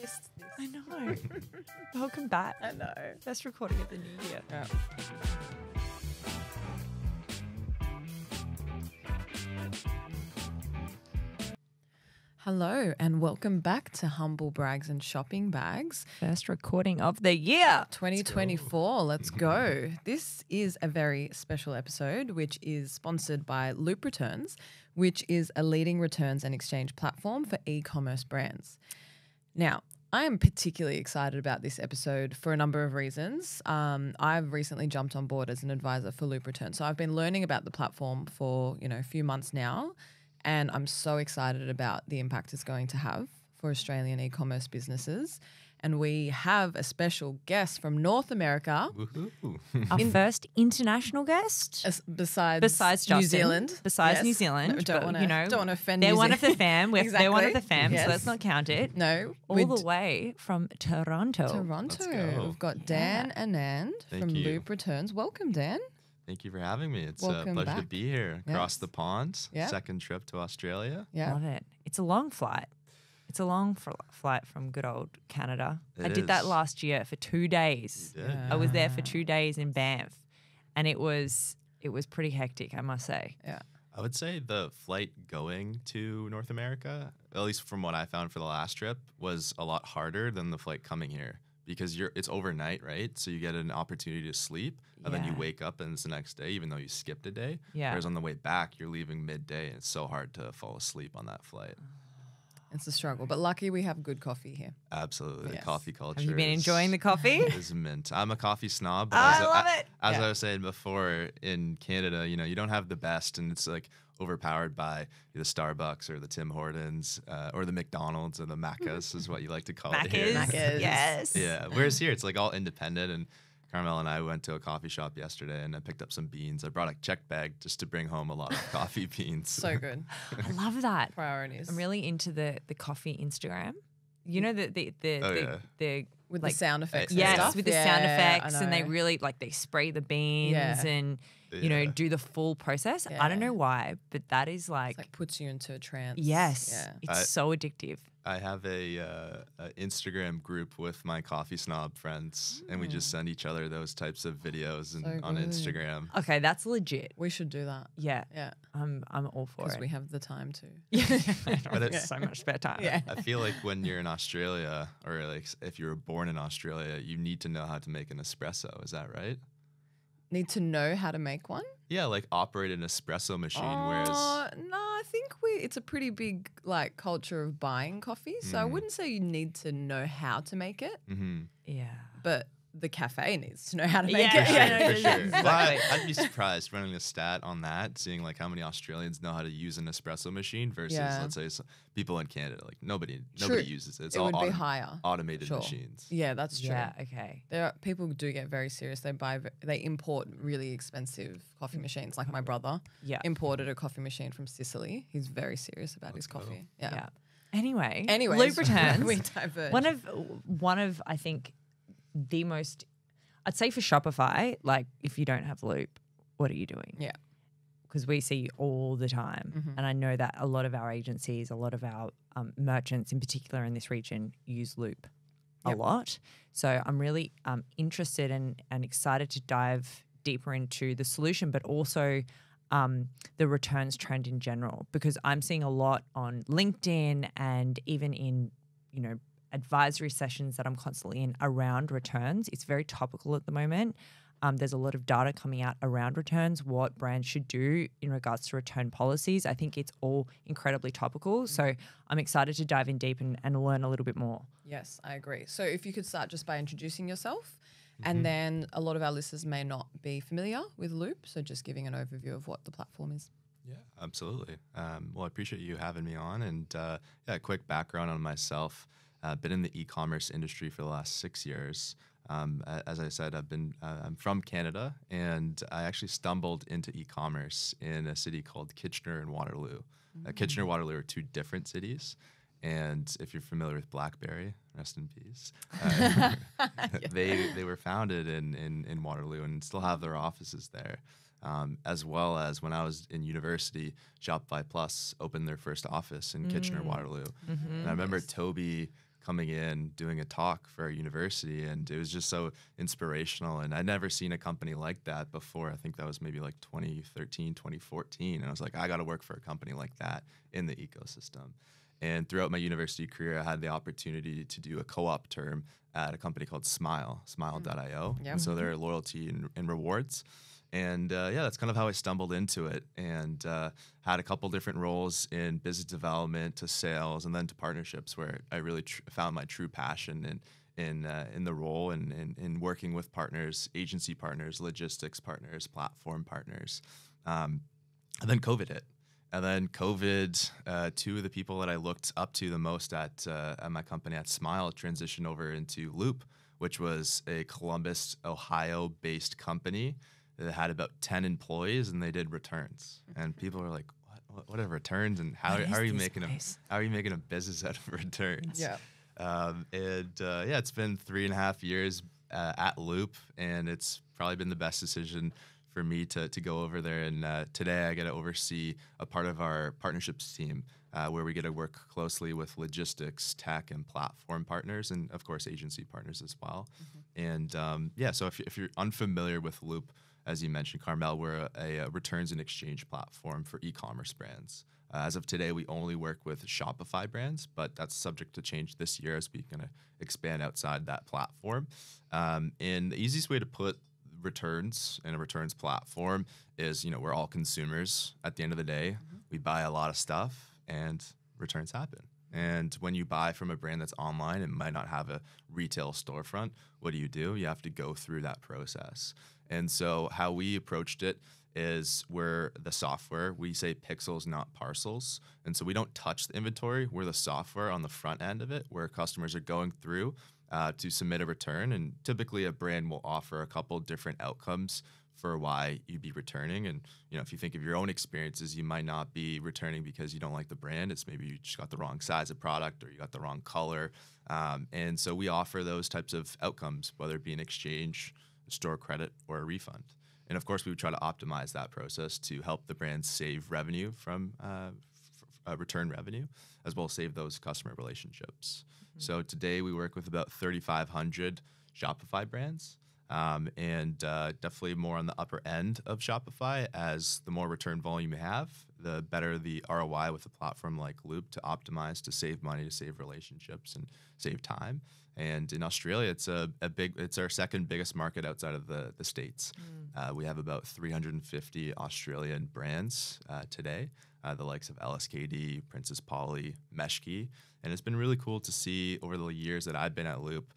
missed this. I know. Welcome back. I know. Best recording of the new year. Yeah. Hello and welcome back to Humble Brags and Shopping Bags. First recording of the year. 2024, let's go. This is a very special episode which is sponsored by Loop Returns, which is a leading returns and exchange platform for e-commerce brands. Now, I am particularly excited about this episode for a number of reasons. I've recently jumped on board as an advisor for Loop Returns. So I've been learning about the platform for, a few months now. And I'm so excited about the impact it's going to have for Australian e-commerce businesses. And we have a special guest from North America. Our first international guest. Besides Justin, New Zealand. Besides Yes. New Zealand. No, don't want to offend They're New one of the Zealand. fam. They're one of the fam, Yes. so let's not count it. No. All the way from Toronto. Toronto. go. We've got Dan Anand Thank from you. Loop Returns. Welcome, Dan. Thanght you for having me. It's Welcome a pleasure to back. be here across Yes. the pond. Yeah. Second trip to Australia. Yeah. Love it. It's a long flight. It's a long flight from good old Canada. I It did that is. last year for 2 days. You did? Yeah. I was there for 2 days in Banff, and it was pretty hectic, I must say. Yeah. I would say the flight going to North America, at least from what I found for the last trip, was a lot harder than the flight coming here because it's overnight, right? So you get an opportunity to sleep, and then you Yeah. wake up and it's the next day, even though you skipped a day. Yeah. Whereas on the way back, you're leaving midday, and it's so hard to fall asleep on that flight. It's a struggle, but lucky we have good coffee here. Absolutely, Yes. the coffee culture. Have you been is- enjoying the coffee? is mint. I'm a coffee snob. But I love it. As Yeah. I was saying before, in Canada, you don't have the best, and it's like overpowered by the Starbucks or the Tim Hortons or the McDonald's or the Maccas is what you like to call it here. Maccas. Yes. Yeah. Whereas here, it's like all independent. And Carmel and I went to a coffee shop yesterday, and I picked up some beans. I brought a check bag just to bring home a lot of coffee beans. So good. I love that. Priorities. I'm really into the coffee Instagram. You know the With like, the sound effects and yes, stuff. with the Yeah, sound I effects, and they know. really they spray the beans Yeah. and Yeah. do the full process. I don't Yeah. know why, but that is It's like puts you into a trance. yes, Yeah. it's so addictive. I have a Instagram group with my coffee snob friends, and we just send each other those types of videos So on good. Instagram. Okay, that's legit. We should do that. Yeah, Yeah. I'm all for Because it. we have the time to. Yeah, But it's- so much spare time. Yeah. I feel like when you're in Australia, or like if you were born in Australia, you need to know how to make an espresso. Is that right? Need to know how to make one? Yeah, like operate an espresso machine. Whereas, No, I think it's a pretty big culture of buying coffee. So I wouldn't say you need to know how to make it, Yeah. but the cafe needs to know how to make Yeah, it. for yeah, sure, yeah, for sure. exactly. Well, I'd be surprised running a stat on that, seeing like how many Australians know how to use an espresso machine versus Yeah. let's say people in Canada. Like nobody True. uses it. It's It all would be higher. automated Sure. machines. Yeah, that's true. Yeah. Okay. There are, people do get very serious. They import really expensive coffee machines. Like my brother Yeah. imported a coffee machine from Sicily. He's very serious about his coffee. Yeah. Yeah. Anyway. Anyways, Loop Returns. we diverge. One of I think the most, I'd say for Shopify, like if you don't have Loop, what are you doing? Yeah. Because we see all the time. And I know that a lot of our agencies, a lot of our merchants in particular in this region use Loop a lot. So I'm really interested and excited to dive deeper into the solution, but also the returns trend in general, because I'm seeing a lot on LinkedIn and even in, advisory sessions that I'm constantly in around returns. It's very topical at the moment. There's a lot of data coming out around returns, what brands should do in regards to return policies. I think it's all incredibly topical. So I'm excited to dive in deep and learn a little bit more. Yes, I agree. So if you could start just by introducing yourself, and then a lot of our listeners may not be familiar with Loop, so just giving an overview of what the platform is. Yeah, absolutely. Well, I appreciate you having me on. And a quick background on myself. I've been in the e-commerce industry for the last 6 years. As I said, I'm from Canada, and I actually stumbled into e-commerce in a city called Kitchener and Waterloo. Kitchener and Waterloo are two different cities. And if you're familiar with BlackBerry, rest in peace, they were founded in Waterloo and still have their offices there. As well as when I was in university, Shopify Plus opened their first office in Kitchener, Waterloo. And I remember Toby coming in, doing a talk for our university, and it was just so inspirational. And I'd never seen a company like that before. I think that was maybe like 2013, 2014. And I was like, I got to work for a company like that in the ecosystem. And throughout my university career, I had the opportunity to do a co-op term at a company called Smile.io. Yep. And so they're loyalty and rewards. And that's kind of how I stumbled into it, and had a couple different roles in business development to sales and then to partnerships, where I really found my true passion in the role and in working with partners, agency partners, logistics partners, platform partners. And then COVID hit. And then COVID, two of the people that I looked up to the most at my company at Smile transitioned over into Loop, which was a Columbus, Ohio-based company that had about 10 employees, and they did returns. And people were like, what are returns, and how are you making a business out of returns? Yeah. It's been 3.5 years at Loop, and it's probably been the best decision for me to go over there. And today I get to oversee a part of our partnerships team, where we get to work closely with logistics, tech, and platform partners, and of course agency partners as well. And so if you're unfamiliar with Loop, as you mentioned, Carmel, we're a returns and exchange platform for e-commerce brands. As of today, we only work with Shopify brands, but that's subject to change this year as we're going to expand outside that platform. And the easiest way to put returns in a returns platform is, we're all consumers at the end of the day. We buy a lot of stuff and returns happen. And when you buy from a brand that's online, it might not have a retail storefront. What do? You have to go through that process. And so how we approached it is we're the software. We say pixels, not parcels. And so we don't touch the inventory. We're the software on the front end of it, where customers are going through to submit a return. And typically a brand will offer a couple different outcomes for why you'd be returning. And, if you think of your own experiences, you might not be returning because you don't like the brand. It's maybe you just got the wrong size of product, or you got the wrong color. And so we offer those types of outcomes, whether it be an exchange, a store credit, or a refund. And of course, we would try to optimize that process to help the brands save revenue from return revenue, as well as save those customer relationships. So today we work with about 3,500 Shopify brands. And definitely more on the upper end of Shopify, as the more return volume you have, the better the ROI with a platform like Loop to optimize, to save money, to save relationships, and save time. And in Australia, it's it's our second biggest market outside of the States. We have about 350 Australian brands today, the likes of LSKD, Princess Polly, Meshki. And it's been really cool to see over the years that I've been at Loop,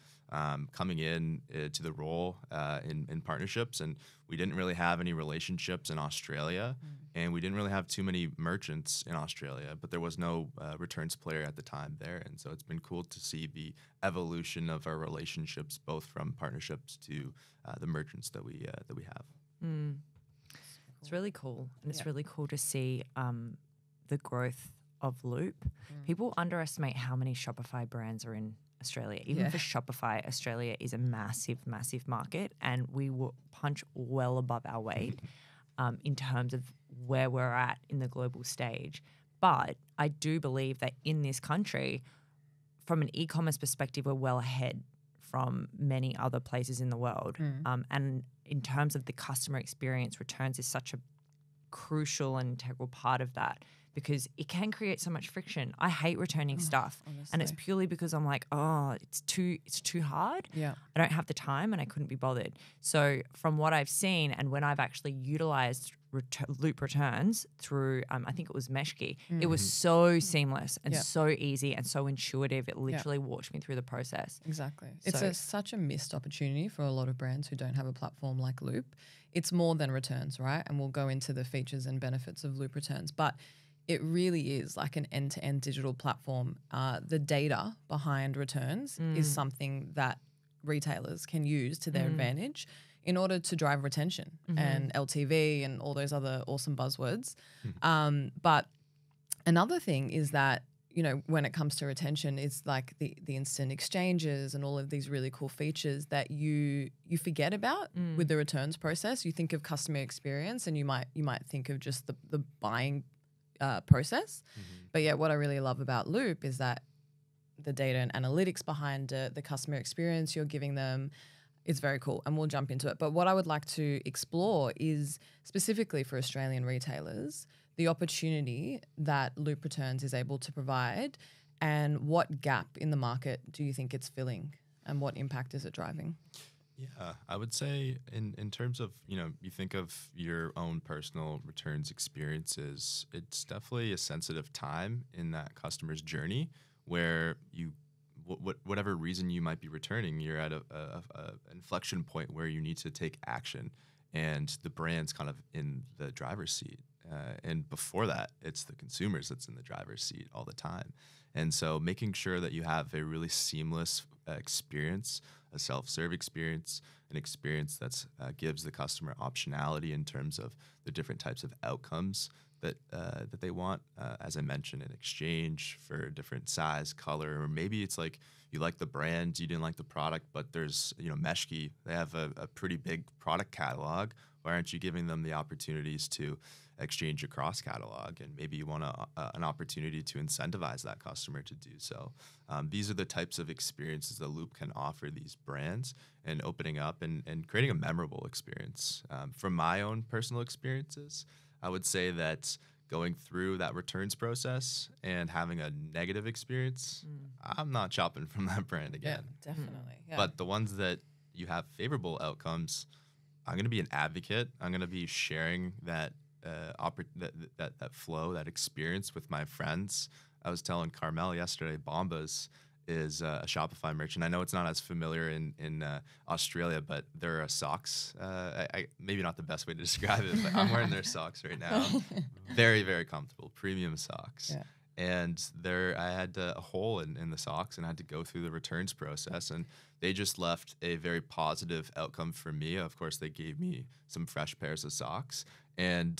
coming in to the role in partnerships. And we didn't really have any relationships in Australia, and we didn't really have too many merchants in Australia, but there was no returns player at the time there. And so it's been cool to see the evolution of our relationships, both from partnerships to the merchants that we have. It's really cool. And it's really cool to see the growth of Loop. People underestimate how many Shopify brands are in Australia. Even for Shopify, Australia is a massive, massive market, and we will punch well above our weight in terms of where we're at in the global stage. But I do believe that in this country, from an e-commerce perspective, we're well ahead from many other places in the world. And in terms of the customer experience, returns is such a crucial and integral part of that, because it can create so much friction. I hate returning stuff, honestly. and it's purely because I'm like, it's too hard. Yeah. I don't have the time, and I couldn't be bothered. So from what I've seen, and when I've actually utilized Loop returns through, I think it was Meshki, it was so seamless and so easy and so intuitive. It literally walked me through the process. Exactly. It's such a missed opportunity for a lot of brands who don't have a platform like Loop. It's more than returns, right? And we'll go into the features and benefits of Loop returns, but it really is like an end-to-end digital platform. The data behind returns is something that retailers can use to their advantage in order to drive retention and LTV and all those other awesome buzzwords. But another thing is that, when it comes to retention, it's like the instant exchanges and all of these really cool features that you forget about with the returns process. You think of customer experience, and you might think of just the buying process. But what I really love about Loop is that the data and analytics behind it, the customer experience you're giving them. It's very cool, and we'll jump into it. But what I would like to explore is specifically for Australian retailers, the opportunity that Loop Returns is able to provide, and what gap in the market do you think it's filling, and what impact is it driving? Yeah, I would say in terms of, you think of your own personal returns experiences, it's definitely a sensitive time in that customer's journey where whatever reason you might be returning, you're at a inflection point where you need to take action, and the brand's kind of in the driver's seat. And before that, it's the consumers that's in the driver's seat all the time. And so making sure that you have a really seamless experience, a self-serve experience, an experience that gives the customer optionality in terms of the different types of outcomes that they want, as I mentioned, in exchange for a different size, color, or maybe it's like you like the brand, you didn't like the product, but there's, Meshki, they have a pretty big product catalog. Why aren't you giving them the opportunities to exchange across catalog? And maybe you want an opportunity to incentivize that customer to do so. These are the types of experiences that Loop can offer these brands, and opening up and creating a memorable experience. From my own personal experiences, I would say that going through that returns process and having a negative experience, I'm not shopping from that brand again. Yeah, definitely. Yeah. But the ones that you have favorable outcomes, I'm going to be an advocate. I'm going to be sharing that that flow, that experience with my friends. I was telling Carmel yesterday, Bombas is a Shopify merchant. I know it's not as familiar in Australia, but they're socks. Maybe not the best way to describe it, but I'm wearing their socks right now. Very, very comfortable, premium socks. Yeah. And I had a hole in the socks and I had to go through the returns process. And they just left a very positive outcome for me. Of course, they gave me some fresh pairs of socks. And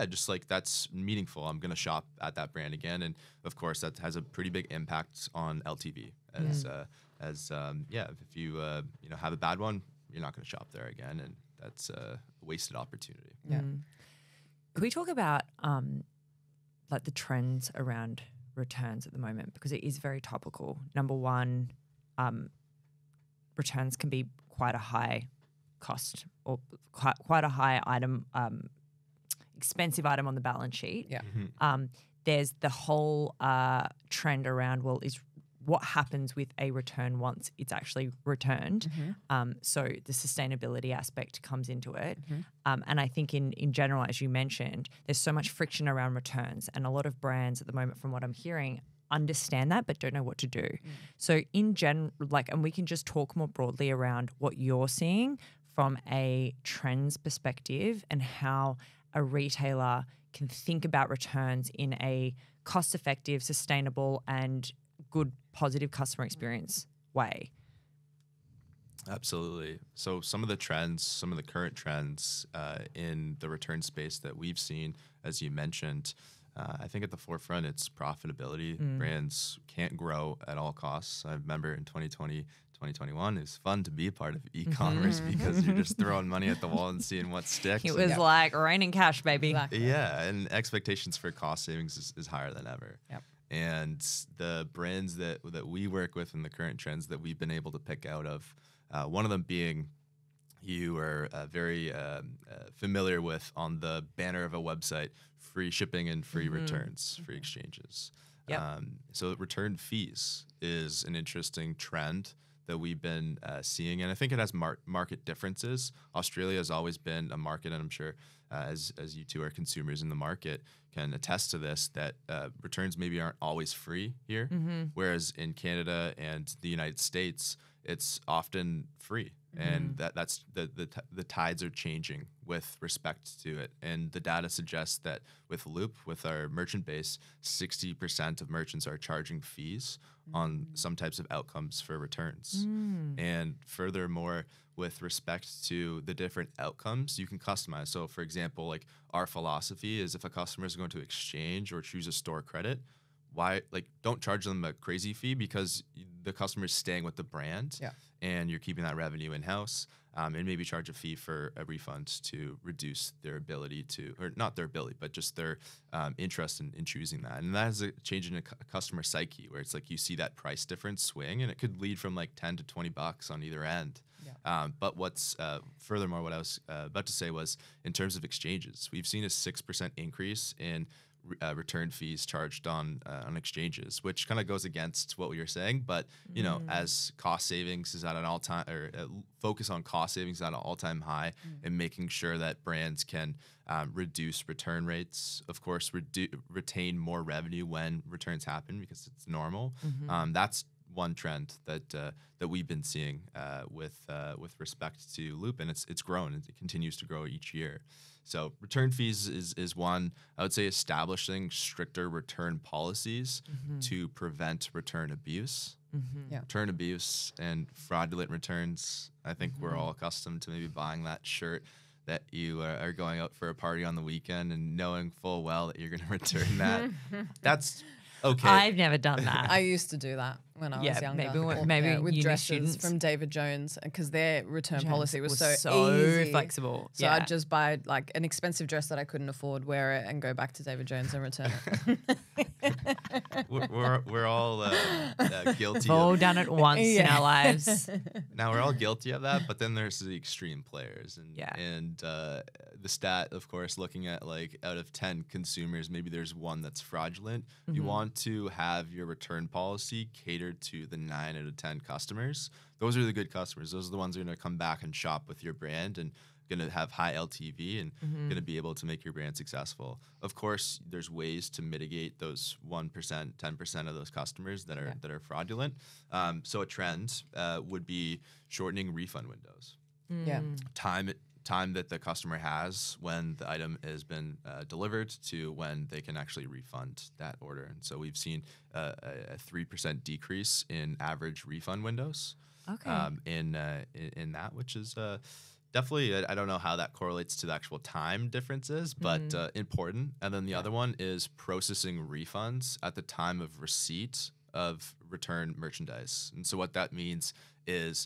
just like that's meaningful. I'm going to shop at that brand again. And of course, that has a pretty big impact on LTV. If you have a bad one, you're not going to shop there again. And that's a wasted opportunity. Yeah. Could we talk about like the trends around returns at the moment, because it is very topical? Number one, returns can be quite a high cost or quite a high item, expensive item on the balance sheet. Yeah. There's the whole trend around, is what happens with a return once it's actually returned. So the sustainability aspect comes into it. And I think in general, as you mentioned, there's so much friction around returns, and a lot of brands at the moment, from what I'm hearing, understand that but don't know what to do. So in general, and we can just talk more broadly around what you're seeing from a trends perspective and how a retailer can think about returns in a cost-effective, sustainable, and good, positive customer experience way. Absolutely. So some of the trends, some of the current trends in the return space that we've seen, as you mentioned, I think at the forefront, it's profitability. Brands can't grow at all costs. I remember in 2020, 2021, it was fun to be a part of e-commerce because you're just throwing money at the wall and seeing what sticks. It was like raining cash, baby. Exactly. Yeah, and expectations for cost savings is higher than ever. Yep. And the brands that we work with and the current trends that we've been able to pick out of, one of them being you are very familiar with on the banner of a website, free shipping and free returns, free exchanges. Yep. So return fees is an interesting trend that we've been seeing, and I think it has market differences. Australia has always been a market, and I'm sure as you two are consumers in the market can attest to this, that returns maybe aren't always free here, whereas in Canada and the United States, it's often free. And that's the tides are changing with respect to it. And the data suggests that with Loop, with our merchant base, 60% of merchants are charging fees on some types of outcomes for returns. And furthermore, with respect to the different outcomes, you can customize. So for example, like our philosophy is if a customer is going to exchange or choose a store credit, don't charge them a crazy fee, because the customer's staying with the brand, and you're keeping that revenue in house, and maybe charge a fee for a refund to reduce their ability to, or not their ability, but just their interest in choosing that. And that is a change in a customer psyche, where it's like you see that price difference swing, and it could lead from like $10 to $20 on either end. But what's furthermore, what I was about to say was, in terms of exchanges, we've seen a 6% increase in return fees charged on exchanges, which kind of goes against what we were saying. But you know, as cost savings is at an all-time, or focus on cost savings at an all-time high, and making sure that brands can reduce return rates, of course, retain more revenue when returns happen, because it's normal. That's one trend that we've been seeing with respect to Loop, and it's grown. It continues to grow each year. So return fees is one. I would say establishing stricter return policies to prevent return abuse. Return abuse and fraudulent returns. I think we're all accustomed to maybe buying that shirt that you are going out for a party on the weekend and knowing full well that you're going to return that. That's okay. I've never done that. I used to do that when I was younger. Maybe with uni dresses students. from David Jones, because their return policy was so easy. flexible. So I'd just buy like an expensive dress that I couldn't afford, wear it, and go back to David Jones and return it. we're all guilty. We've all done it once in our lives. Now we're all guilty of that, but then there's the extreme players, and the stat, of course, looking at like out of 10 consumers, maybe there's one that's fraudulent. You want to have your return policy cater to the 9 out of 10 customers. Those are the good customers. Those are the ones who are going to come back and shop with your brand and going to have high LTV and going to be able to make your brand successful. Of course, there's ways to mitigate those 1%, 10% of those customers that are fraudulent. So a trend would be shortening refund windows. Time that the customer has when the item has been delivered to when they can actually refund that order. And so we've seen a 3% decrease in average refund windows in that, which is definitely, I don't know how that correlates to the actual time differences, but important. And then the other one is processing refunds at the time of receipt of return merchandise. And so what that means is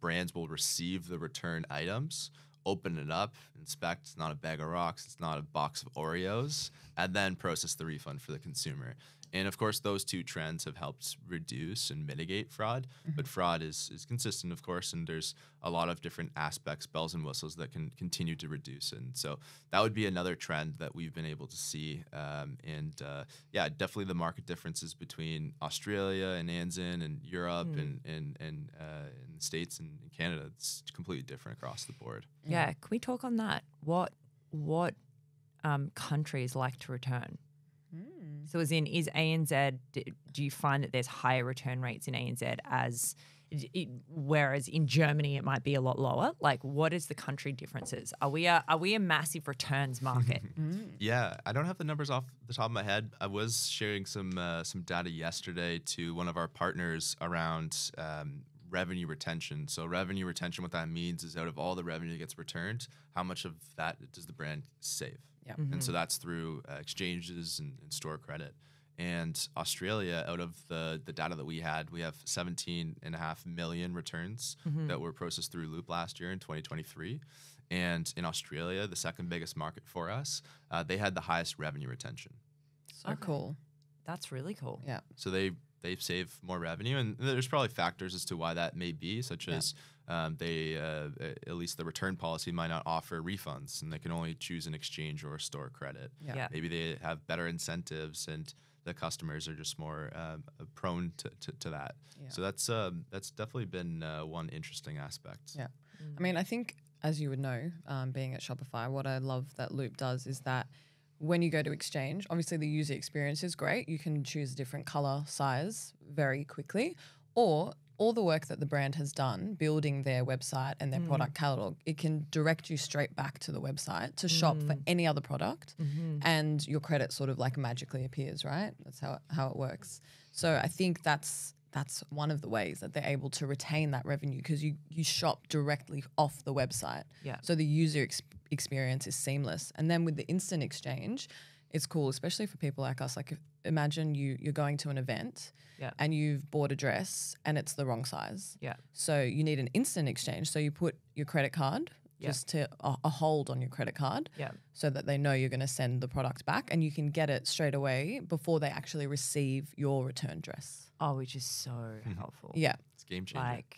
brands will receive the return items, open it up, inspect, it's not a bag of rocks, it's not a box of Oreos, and then process the refund for the consumer. And of course, those two trends have helped reduce and mitigate fraud, but fraud is consistent, of course, and there's a lot of different aspects, bells and whistles, that can continue to reduce. And so that would be another trend that we've been able to see. Definitely the market differences between Australia and ANZN and Europe and the States and Canada, it's completely different across the board. Yeah, can we talk on that? What countries like to return? So is ANZ, do you find that there's higher return rates in ANZ whereas in Germany it might be a lot lower? Like, what is the country differences? Are we a massive returns market? Yeah, I don't have the numbers off the top of my head. I was sharing some data yesterday to one of our partners around revenue retention. So revenue retention, what that means is out of all the revenue that gets returned, how much of that does the brand save? Yeah. And so that's through exchanges and store credit. And Australia, out of the data that we have 17.5 million returns that were processed through Loop last year in 2023. And in Australia, the second biggest market for us, they had the highest revenue retention. So cool. That's really cool. Yeah. So they save more revenue, and there's probably factors as to why that may be, such as they at least the return policy might not offer refunds, and they can only choose an exchange or a store credit. Yeah. Maybe they have better incentives, and the customers are just more prone to that. Yeah. So that's definitely been one interesting aspect. Yeah. I mean, I think, as you would know, being at Shopify, what I love that Loop does is that when you go to exchange, obviously the user experience is great. You can choose a different color, size very quickly, or all the work that the brand has done building their website and their product catalog, it can direct you straight back to the website to shop for any other product, and your credit sort of like magically appears, right? That's how it works. So I think that's one of the ways that they're able to retain that revenue, because you shop directly off the website. Yeah. So the user experience is seamless. And then with the instant exchange, it's cool, especially for people like us. Like, imagine you're going to an event Yeah. and you've bought a dress and it's the wrong size. Yeah. So you need an instant exchange. So you put your credit card just to a hold on your credit card so that they know you're going to send the product back, and you can get it straight away before they actually receive your return dress. Oh, which is so helpful. Yeah. It's game changer. Like,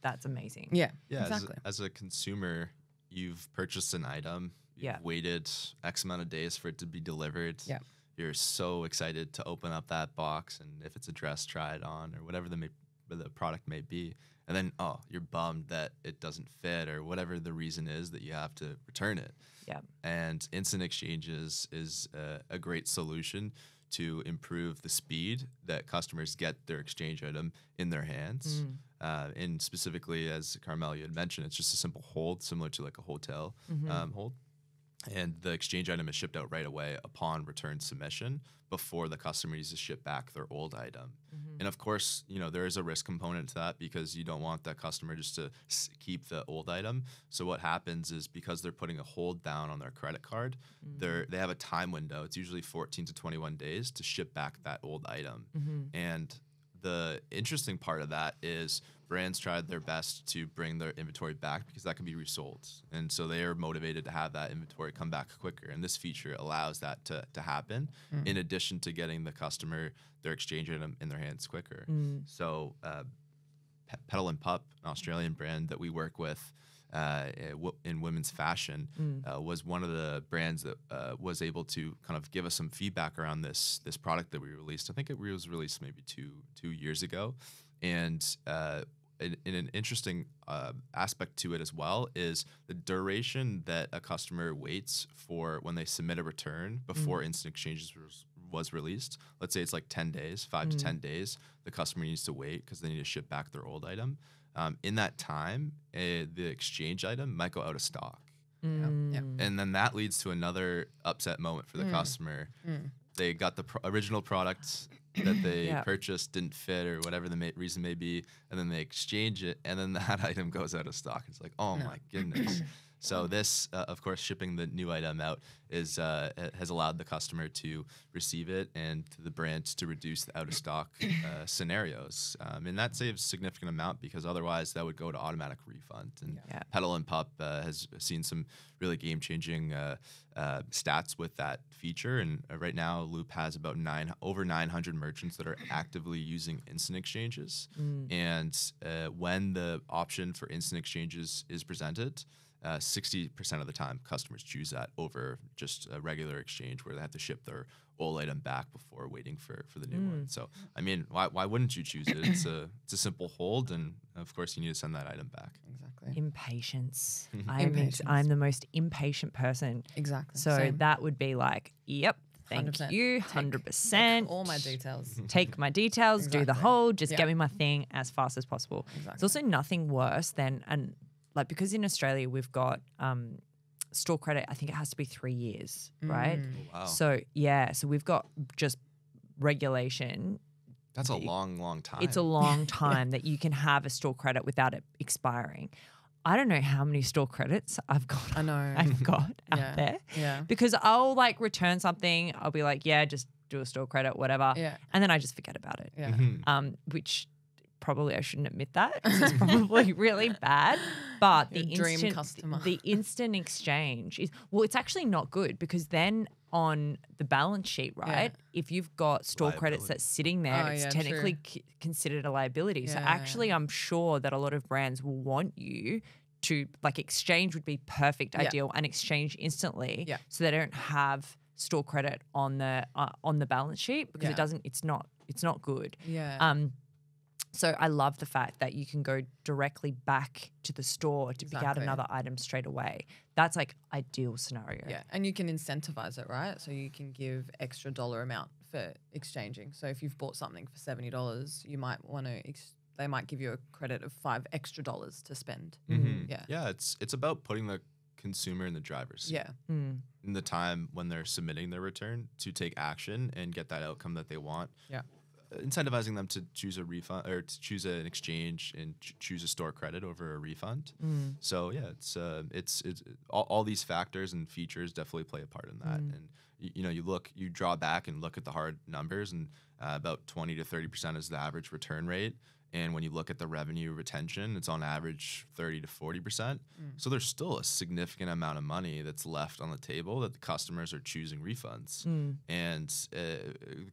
that's amazing. Yeah. Yeah, Exactly. as a consumer, you've purchased an item, you've waited X amount of days for it to be delivered. Yeah. You're so excited to open up that box, and if it's a dress, try it on, or whatever the product may be. And then, you're bummed that it doesn't fit, or whatever the reason is that you have to return it. Yeah. And instant exchanges is a great solution to improve the speed that customers get their exchange item in their hands. And specifically, as Carmel, you had mentioned, it's just a simple hold, similar to like a hotel hold. And the exchange item is shipped out right away upon return submission before the customer needs to ship back their old item. And of course, there is a risk component to that, because you don't want that customer just to keep the old item. So what happens is, because they're putting a hold down on their credit card, they have a time window. It's usually 14 to 21 days to ship back that old item. And the interesting part of that is brands tried their best to bring their inventory back, because that can be resold. And so they are motivated to have that inventory come back quicker. And this feature allows that to happen, in addition to getting the customer their exchange item in their hands quicker. So Petal and Pup, an Australian brand that we work with in women's fashion, was one of the brands that was able to kind of give us some feedback around this product that we released. I think it was released maybe two years ago. And in an interesting aspect to it as well is the duration that a customer waits for when they submit a return before instant exchanges was released. Let's say it's like 10 days, 5 to 10 days, the customer needs to wait because they need to ship back their old item. In that time, the exchange item might go out of stock. And then that leads to another upset moment for the customer. They got the original product that they purchased, didn't fit, or whatever the reason may be, and then they exchange it, and then that item goes out of stock. It's like, oh my goodness. So this, of course, shipping the new item out has allowed the customer to receive it, and to the brand to reduce the out of stock scenarios. And that saves a significant amount, because otherwise that would go to automatic refund. And Petal and Pup has seen some really game changing stats with that feature. And right now, Loop has about over 900 merchants that are actively using instant exchanges. And when the option for instant exchanges is presented, 60% of the time, customers choose that over just a regular exchange where they have to ship their old item back before waiting for the new one. So, I mean, why wouldn't you choose it? It's a simple hold, and of course, you need to send that item back. Exactly. Impatience. Impatience. I'm the most impatient person. Exactly. So Same. that would be like, yep. Thank 100%. you, 100%. Take all my details. Take my details, do the Exactly. hold, just get me my thing as fast as possible. Exactly. There's also nothing worse than, because in Australia we've got store credit, I think it has to be 3 years, right? Oh, wow. So we've got just regulation. That's a long time. It's a long time that you can have a store credit without it expiring. I don't know how many store credits I've got. I've got out there. Yeah. Because I'll like return something. I'll be like, just do a store credit, whatever. Yeah. And then I just forget about it. Yeah. Which probably I shouldn't admit that, because it's probably really bad. But Your dream customer. the instant exchange is, it's actually not good, because then on the balance sheet, right, if you've got store credits that's sitting there, it's technically considered a liability. So actually, I'm sure that a lot of brands will want you to, like, exchange would be perfect, ideal, and exchange instantly, so they don't have store credit on the balance sheet, because it's not good. So I love the fact that you can go directly back to the store to pick out another item straight away. That's like ideal scenario. Yeah, and you can incentivize it, right? So you can give extra dollar amount for exchanging. So if you've bought something for $70, you might want to. They might give you a credit of $5 extra to spend. Yeah, it's about putting the consumer in the driver's seat. In the time when they're submitting their return, to take action and get that outcome that they want. incentivizing them to choose a refund or to choose an exchange and choose a store credit over a refund. So yeah, it's all these factors and features definitely play a part in that. And you draw back and look at the hard numbers, and about 20 to 30% is the average return rate. And when you look at the revenue retention, it's on average 30 to 40%. So there's still a significant amount of money that's left on the table that the customers are choosing refunds. And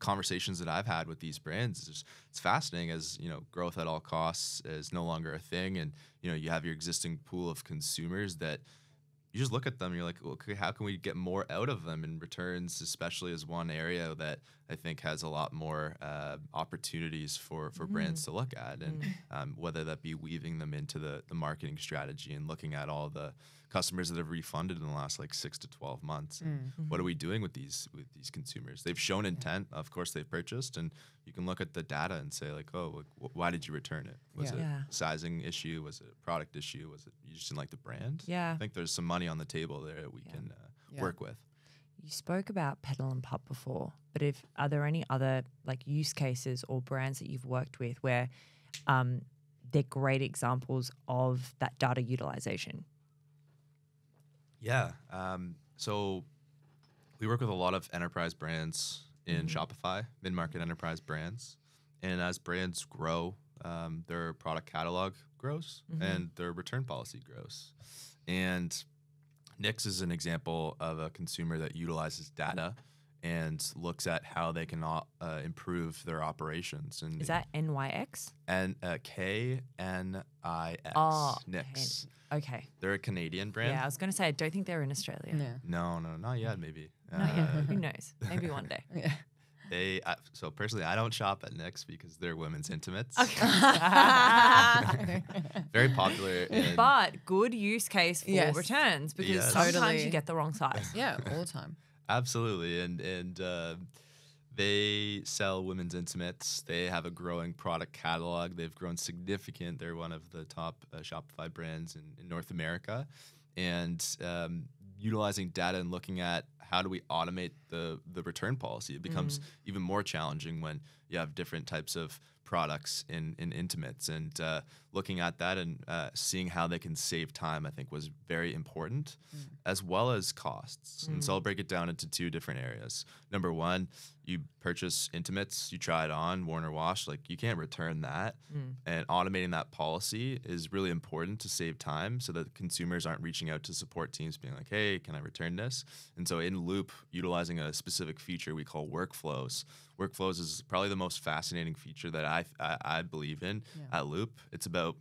conversations that I've had with these brands, it's fascinating as, growth at all costs is no longer a thing. And, you have your existing pool of consumers that you just look at them and you're like, okay, how can we get more out of them? And returns, especially, is one area that I think has a lot more opportunities for brands to look at. And whether that be weaving them into the marketing strategy and looking at all the customers that have refunded in the last 6 to 12 months. And what are we doing with these consumers? They've shown intent. Of course, they've purchased. And you can look at the data and say, why did you return it? Was it a sizing issue? Was it a product issue? Was it you just didn't like the brand? Yeah. I think there's some money on the table there that we can work with. You spoke about Petal and Pup before, but are there any other use cases or brands that you've worked with where they're great examples of that data utilization? Yeah. So we work with a lot of enterprise brands in Shopify, mid-market enterprise brands. And as brands grow, their product catalog grows and their return policy grows. And Nix is an example of a consumer that utilizes data and looks at how they can improve their operations. And is that NYX? And KNIX. Oh, Nix. Okay. They're a Canadian brand. Yeah, I was going to say, I don't think they're in Australia. Yeah. No, not yet, maybe. Not yet. Who knows? Maybe one day. Yeah. So personally, I don't shop at Nix because they're women's intimates. Okay. Very popular. But good use case for returns because Yes. sometimes Totally. you get the wrong size. Yeah, all the time. Absolutely. And they sell women's intimates. They have a growing product catalog. They've grown significant. They're one of the top Shopify brands in North America. And utilizing data and looking at how do we automate the return policy, it becomes even more challenging when you have different types of products in intimates. And looking at that and seeing how they can save time, I think, was very important, as well as costs. And so I'll break it down into two different areas. Number one, you purchase intimates, you try it on, worn or washed, you can't return that. And automating that policy is really important to save time so that consumers aren't reaching out to support teams being like, hey, can I return this? And so in Loop, utilizing a specific feature we call workflows. Workflows is probably the most fascinating feature that I believe in at Loop. It's about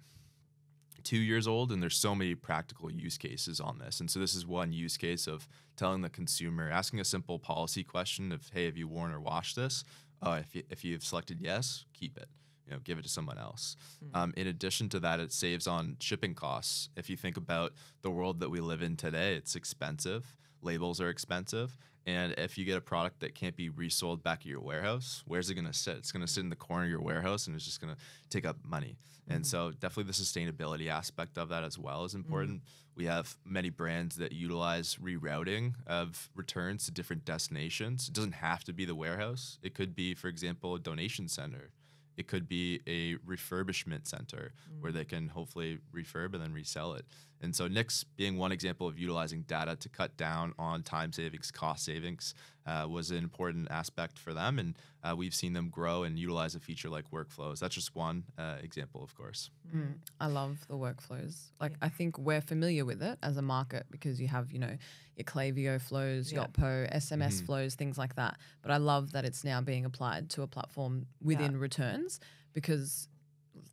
2 years old, and there's so many practical use cases on this. And so this is one use case of telling the consumer, asking a simple policy question of, hey, have you worn or washed this? If you've selected yes, keep it. Give it to someone else. In addition to that, it saves on shipping costs. If you think about the world that we live in today, it's expensive. Labels are expensive. And if you get a product that can't be resold back at your warehouse, where's it going to sit? It's going to sit in the corner of your warehouse, and it's just going to take up money. And so definitely the sustainability aspect of that as well is important. We have many brands that utilize rerouting of returns to different destinations. It doesn't have to be the warehouse. It could be, for example, a donation center. It could be a refurbishment center where they can hopefully refurb and then resell it. And so Nix, being one example of utilizing data to cut down on time savings, cost savings, was an important aspect for them. And we've seen them grow and utilize a feature like workflows. That's just one example, of course. I love the workflows. I think we're familiar with it as a market because you have, your Klaviyo flows, Yotpo, SMS flows, things like that. But I love that it's now being applied to a platform within returns because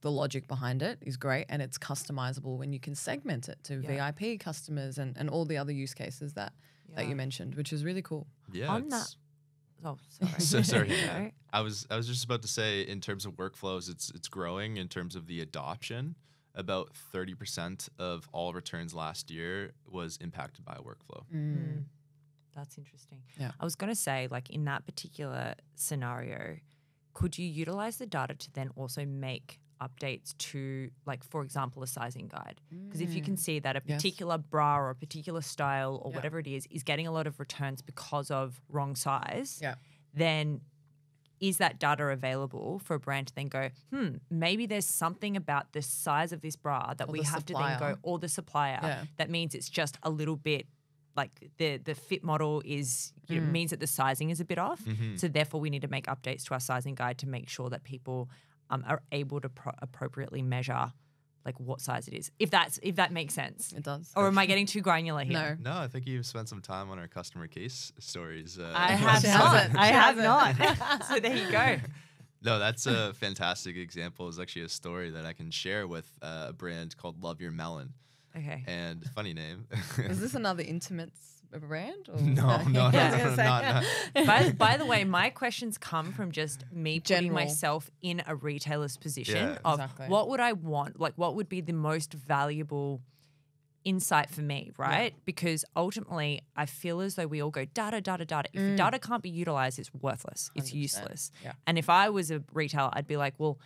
the logic behind it is great and it's customizable when you can segment it to VIP customers and all the other use cases that you mentioned, which is really cool. Yeah. On that. Oh, sorry. So sorry. I was just about to say, in terms of workflows, it's growing in terms of the adoption. About 30% of all returns last year was impacted by a workflow. That's interesting. Yeah. I was going to say, in that particular scenario, could you utilize the data to then also make updates to, for example, a sizing guide? Because if you can see that a particular bra or a particular style or whatever it is getting a lot of returns because of wrong size, then is that data available for a brand to then go, maybe there's something about the size of this bra that Or we the have to then supplier. go, or the supplier, that means it's just a little bit like the fit model is, it means that the sizing is a bit off. So therefore we need to make updates to our sizing guide to make sure that people are able to appropriately measure like what size it is, if that makes sense. It does. Or am I getting too granular here? No. No, I think you've spent some time on our customer case stories. I have She not. hasn't. I She have hasn't. not. So there you go. No, that's a fantastic example. It's actually a story that I can share with a brand called Love Your Melon. Okay. And funny name. Is this another Intimates brand? Or? No, no, I was no, gonna say. not. By the way, my questions come from just me putting General. myself in a retailer's position Yeah. of Exactly. what would I want, like what would be the most valuable insight for me, right? Because ultimately I feel as though we all go data, data, data. If data can't be utilized, it's worthless. It's 100%. useless. Yeah. And if I was a retailer, I'd be like, well,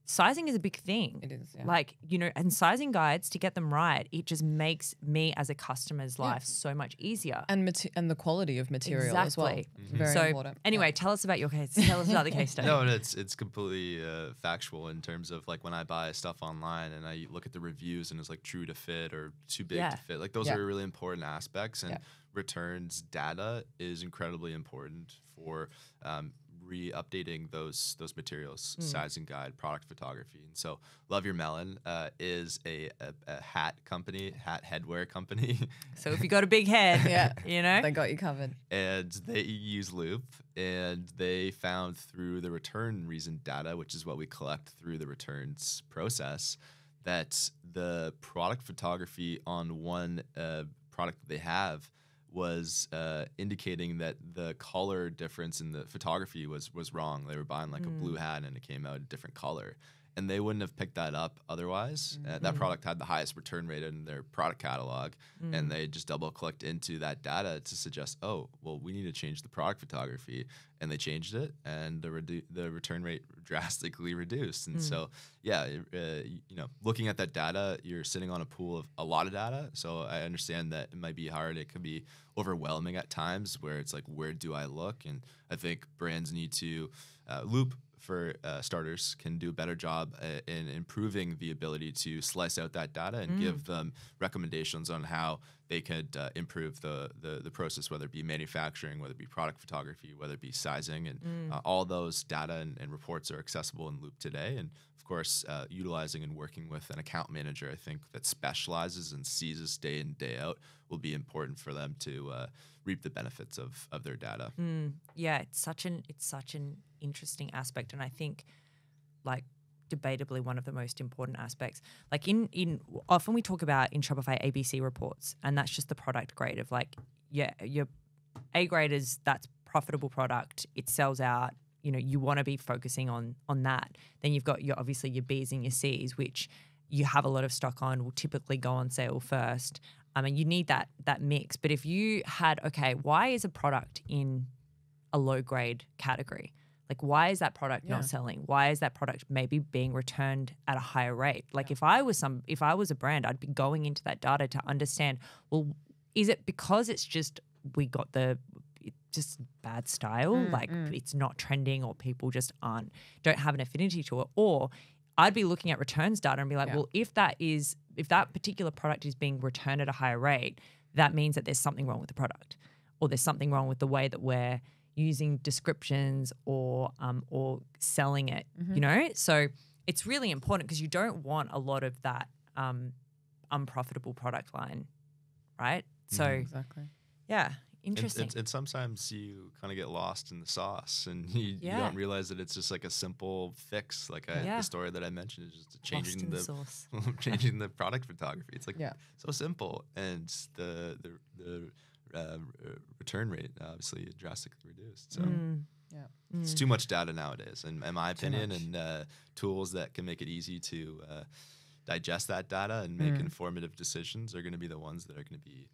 sizing is a big thing. It is, yeah. Like, you know, and sizing guides, to get them right, it just makes me as a customer's life so much easier. And the quality of material as well. Exactly. It's very So important. anyway, tell us about your case. Tell us about the case study. No, it's completely factual in terms of like when I buy stuff online and I look at the reviews and it's like true to fit or too big Yeah. to fit. Like those Yeah. are really important aspects, and Yeah. returns data is incredibly important for re-updating those materials, sizing guide, product photography. And so Love Your Melon is a hat company, hat headwear company. So if you got a big head, Yeah. you know, They got you covered. And they use Loop, and they found through the return reason data, which is what we collect through the returns process, that the product photography on one product that they have was indicating that the color difference in the photography was wrong. They were buying like a blue hat and it came out a different color. And they wouldn't have picked that up otherwise. That product had the highest return rate in their product catalog, and they just double clicked into that data to suggest, oh, well, we need to change the product photography, and they changed it, and the return rate drastically reduced. And so, yeah, you know, looking at that data, you're sitting on a pool of a lot of data. So I understand that it might be hard. It can be overwhelming at times, where it's like, where do I look? And I think brands need to Loop, for starters, can do a better job in improving the ability to slice out that data and give them recommendations on how they could improve the process, whether it be manufacturing, whether it be product photography, whether it be sizing, and all those data and reports are accessible in Loop today. And of course, utilizing and working with an account manager, I think, that specializes and sees this day in, day out will be important for them to reap the benefits of their data. yeah, it's such an interesting aspect, and I think like debatably one of the most important aspects. Like in often we talk about in Shopify ABC reports, and that's just the product grade of like, yeah, your A grade is that's profitable product, it sells out. You know, you want to be focusing on that. Then you've got your obviously your B's and your C's, which you have a lot of stock on, will typically go on sale first. I mean, you need that mix. But if you had, okay, why is a product in a low grade category? Like, why is that product not selling? Why is that product maybe being returned at a higher rate? Like, if I was a brand, I'd be going into that data to understand, well, is it because it's just we got just bad style, like it's not trending, or people just don't have an affinity to it? Or I'd be looking at returns data and be like, well, if that particular product is being returned at a higher rate, that means that there's something wrong with the product, or there's something wrong with the way that we're using descriptions or selling it, you know? So it's really important, because you don't want a lot of that unprofitable product line, right? So Exactly. yeah, interesting. And sometimes you kind of get lost in the sauce, and you don't realize that it's just like a simple fix. Like the story that I mentioned is just changing the sauce. changing the product photography. It's like Yeah. so simple, and the return rate obviously drastically reduced. So it's too much data nowadays, and in my opinion, and tools that can make it easy to digest that data and make informative decisions are going to be the ones that are going to be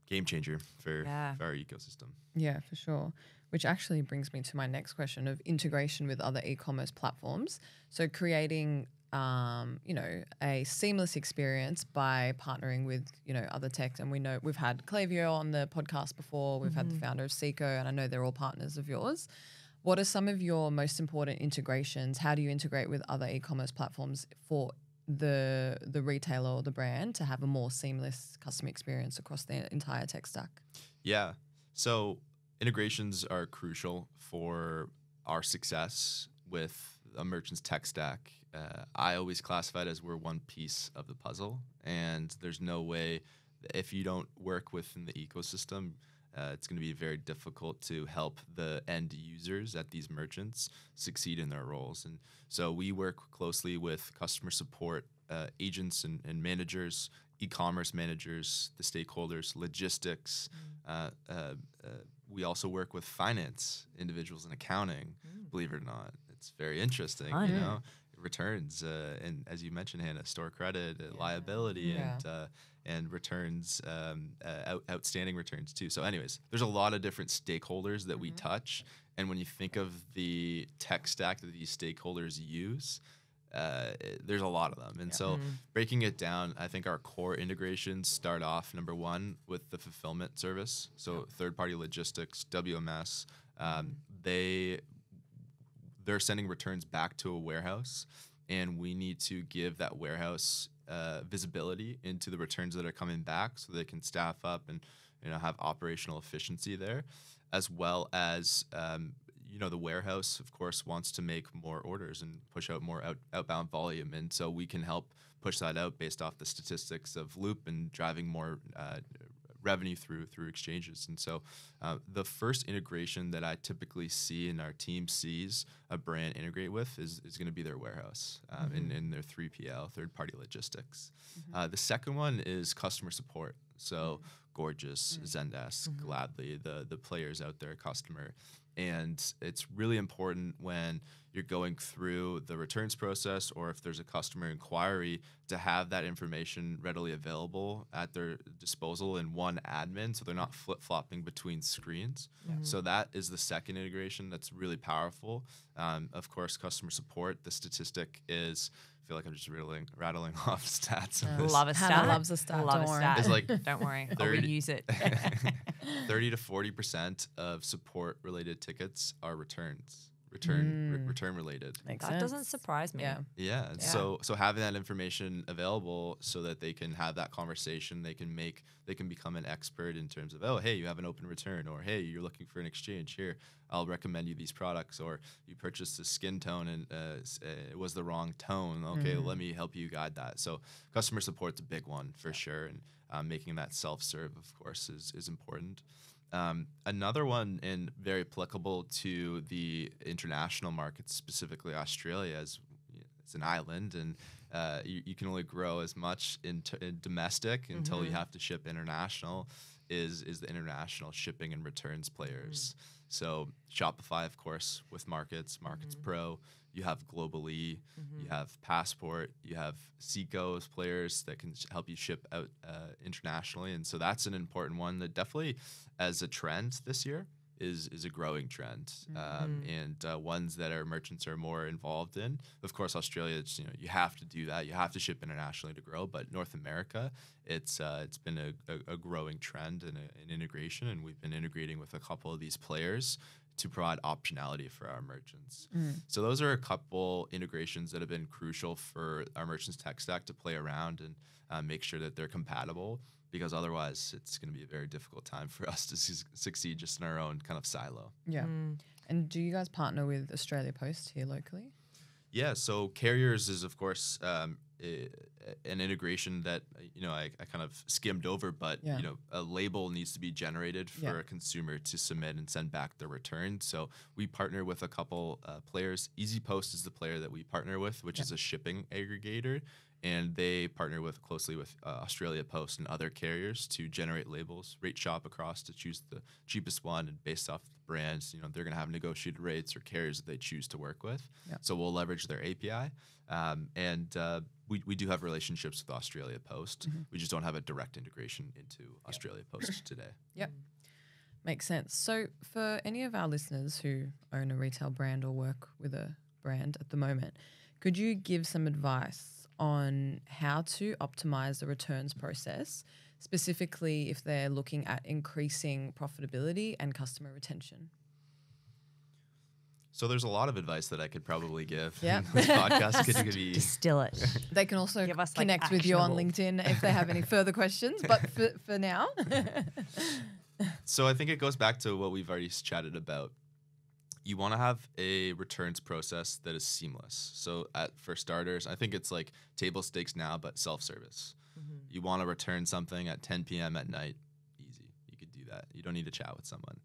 game changer for our ecosystem. Yeah, for sure. Which actually brings me to my next question of integration with other e-commerce platforms. So creating, a seamless experience by partnering with, other tech. And we know we've had Klaviyo on the podcast before. We've had the founder of Seco, and I know they're all partners of yours. What are some of your most important integrations? How do you integrate with other e-commerce platforms for the retailer or the brand to have a more seamless customer experience across the entire tech stack? Yeah. So integrations are crucial for our success with a merchant's tech stack. I always classify it as we're one piece of the puzzle, and there's no way if you don't work within the ecosystem, it's going to be very difficult to help the end users at these merchants succeed in their roles. And so we work closely with customer support agents and managers, e-commerce managers, the stakeholders, logistics. We also work with finance individuals and accounting. Believe it or not, it's very interesting. Fun. You know, returns and as you mentioned, Hannah, store credit, liability, and returns, outstanding returns too. So, anyways, there's a lot of different stakeholders that we touch, and when you think of the tech stack that these stakeholders use, there's a lot of them. And so breaking it down, I think our core integrations start off, number one, with the fulfillment service. So third-party logistics, WMS, they're sending returns back to a warehouse, and we need to give that warehouse visibility into the returns that are coming back so they can staff up and have operational efficiency there, as well as the warehouse, of course, wants to make more orders and push out more outbound volume. And so we can help push that out based off the statistics of Loop and driving more revenue through exchanges. And so the first integration that I typically see and our team sees a brand integrate with is going to be their warehouse in their 3PL, third-party logistics. The second one is customer support. So Gorgeous, Zendesk, Gladly, the players out there, customer. And it's really important when you're going through the returns process, or if there's a customer inquiry, to have that information readily available at their disposal in one admin, so they're not flip-flopping between screens. So that is the second integration that's really powerful. Of course, customer support, the statistic is, I feel like I'm just rattling off stats. Love a stat. Hannah loves a stat. Love a Don't worry. stat. It's like don't worry. I'll reuse it. 30 to 40% of support-related tickets are return related. Makes That sense. doesn't surprise me. Yeah. Yeah. And so having that information available so that they can have that conversation, they can become an expert in terms of, oh, hey, you have an open return, or hey, you're looking for an exchange. Here, I'll recommend you these products, or you purchased a skin tone and it was the wrong tone. Okay, let me help you guide that. So customer support's a big one for sure, and making that self-serve, of course, is important. Another one, and very applicable to the international markets, specifically Australia, as it's an island, and you can only grow as much in domestic until you have to ship international, is the international shipping and returns players. So Shopify, of course, with Markets Pro. You have Globally, you have Passport, you have Seco's players that can help you ship out internationally. And so that's an important one that definitely, as a trend this year, is a growing trend, and ones that our merchants are more involved in. Of course, Australia, it's, you have to do that. You have to ship internationally to grow. But North America, it's been a growing trend and an integration, and we've been integrating with a couple of these players to provide optionality for our merchants. So those are a couple integrations that have been crucial for our merchants tech stack to play around and make sure that they're compatible, because otherwise it's going to be a very difficult time for us to succeed just in our own kind of silo. Yeah. And do you guys partner with Australia Post here locally? Yeah, so carriers is, of course, an integration that I kind of skimmed over, but a label needs to be generated for a consumer to submit and send back their return. So we partner with a couple players. EasyPost is the player that we partner with, which is a shipping aggregator, and they partner closely with Australia Post and other carriers to generate labels, rate shop across to choose the cheapest one, and based off the brands, they're going to have negotiated rates or carriers that they choose to work with. So we'll leverage their API, and we do have relationships with Australia Post. We just don't have a direct integration into Australia Post today. Makes sense. So for any of our listeners who own a retail brand or work with a brand at the moment, could you give some advice on how to optimize the returns process, specifically if they're looking at increasing profitability and customer retention? So there's a lot of advice that I could probably give. Yeah. This podcast could be Distill it. They can also Give us, like, connect with you on actionable. LinkedIn if they have any further questions. But for now, So I think it goes back to what we've already chatted about. You want to have a returns process that is seamless. So for starters, I think it's like table stakes now, but self-service. You want to return something at 10 p.m. at night, easy. You could do that. You don't need to chat with someone.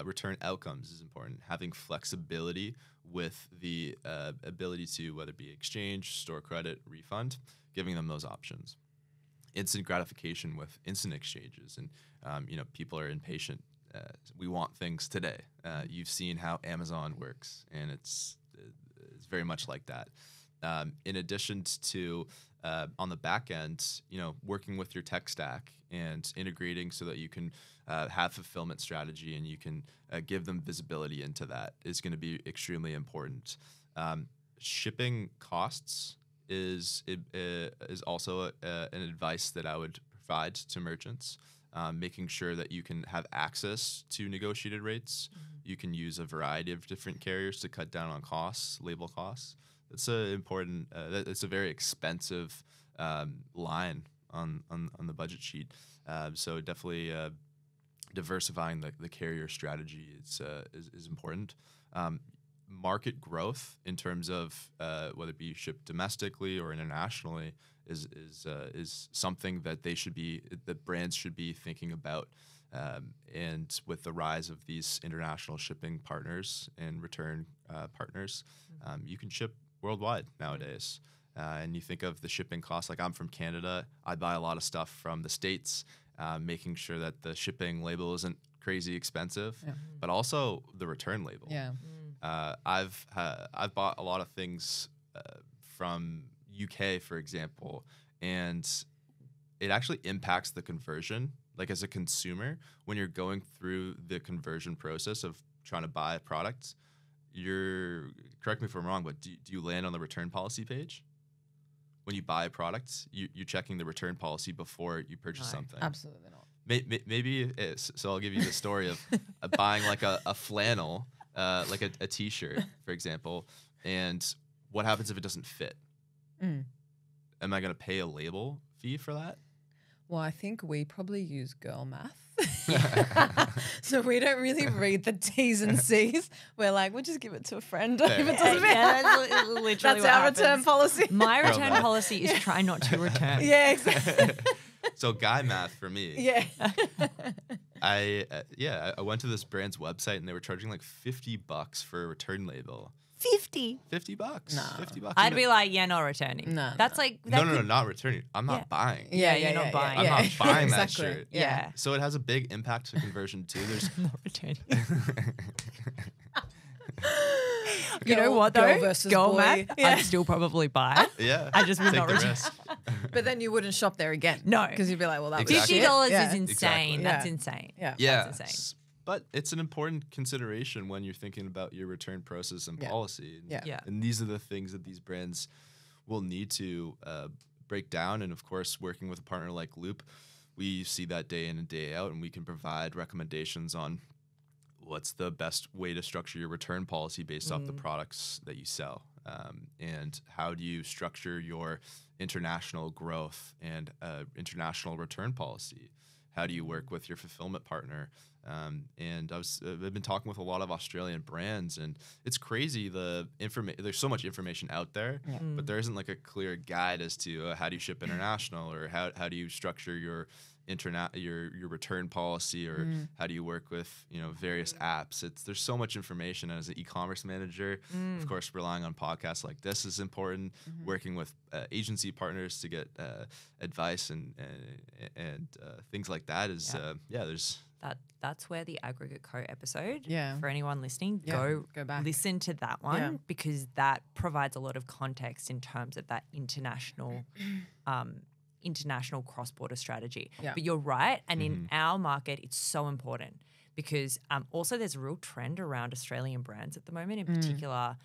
Return outcomes is important. Having flexibility with the ability to, whether it be exchange, store credit, refund, giving them those options. Instant gratification with instant exchanges. And, people are impatient. We want things today. You've seen how Amazon works, and it's very much like that. In addition to on the back end, working with your tech stack and integrating so that you can have fulfillment strategy and you can give them visibility into that is going to be extremely important. Shipping costs is also an advice that I would provide to merchants. Making sure that you can have access to negotiated rates. You can use a variety of different carriers to cut down on costs, label costs. It's it's a very expensive line on the budget sheet. So definitely diversifying the carrier strategy is important. Market growth in terms of whether it be shipped domestically or internationally is something that that brands should be thinking about. And with the rise of these international shipping partners and return partners, you can ship worldwide nowadays. And you think of the shipping costs, like I'm from Canada, I buy a lot of stuff from the States, making sure that the shipping label isn't crazy expensive, but also the return label. yeah, I've bought a lot of things from UK, for example, and it actually impacts the conversion. Like as a consumer, when you're going through the conversion process of trying to buy a product, correct me if I'm wrong, but do you land on the return policy page? When you buy a product, you're checking the return policy before you purchase something. absolutely not. Maybe it is. So I'll give you the story of buying like a flannel, like a t-shirt, for example, and what happens if it doesn't fit? Am I going to pay a label fee for that? Well, I think we probably use girl math. So we don't really read the T's and C's. We're like, we'll just give it to a friend if it doesn't fit. that's literally That's what our happens. return policy. My Girl return math. policy is try not to return. Yeah, exactly. So guy math for me. Yeah. I went to this brand's website and they were charging like $50 for a return label. 50. $50. No. $50. I'd be like, yeah, not returning. No, That's no. like No, not returning. I'm not buying. Yeah, you're not buying. I'm not buying that exactly. shirt. Yeah. So it has a big impact to conversion too. There's not returning. You know what though? Girl versus Girl boy. math, Yeah. I'd still probably buy. yeah. I just would take not the return. risk. But then you wouldn't shop there again. No. Because you'd be like, well, that was Exactly. shit. $50 Yeah. is insane. Exactly. That's Yeah. insane. Yeah. Yeah. That's insane. But it's an important consideration when you're thinking about your return process and Yeah. policy. And, Yeah. Yeah. and these are the things that these brands will need to break down. And of course, working with a partner like Loop, we see that day in and day out, and we can provide recommendations on what's the best way to structure your return policy based off the products that you sell. And how do you structure your international growth and international return policy? How do you work with your fulfillment partner? And I've been talking with a lot of Australian brands, and it's crazy. There's so much information out there, but there isn't like a clear guide as to how do you ship international, or how do you structure your your return policy, or how do you work with various apps. There's so much information. And as an e-commerce manager, of course, relying on podcasts like this is important. Working with agency partners to get advice and things like that is there's. That's where the Aggregate Co episode, Yeah. for anyone listening, Yeah, go back. listen to that one, Yeah. because that provides a lot of context in terms of that international cross-border strategy. Yeah. But you're right, and in our market, it's so important because also there's a real trend around Australian brands at the moment, in particular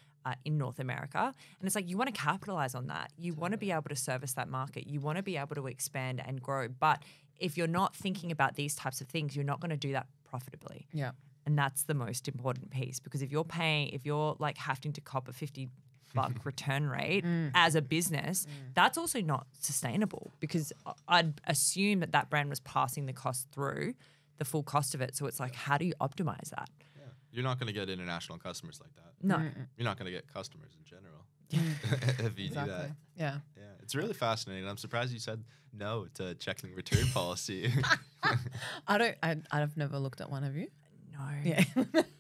in North America. And it's like you want to capitalize on that. You want to be able to service that market. You want to be able to expand and grow. But if you're not thinking about these types of things, you're not going to do that profitably. Yeah. And that's the most important piece, because if you're like having to cop a $50 return rate as a business, that's also not sustainable, because I'd assume that brand was passing the cost through, the full cost of it. So it's like, how do you optimize that? Yeah. You're not going to get international customers like that. No. You're not going to get customers in general if you do that. Yeah. Yeah. It's really fascinating. I'm surprised you said no to checking return policy. I've never looked at one. Have you? No. Yeah.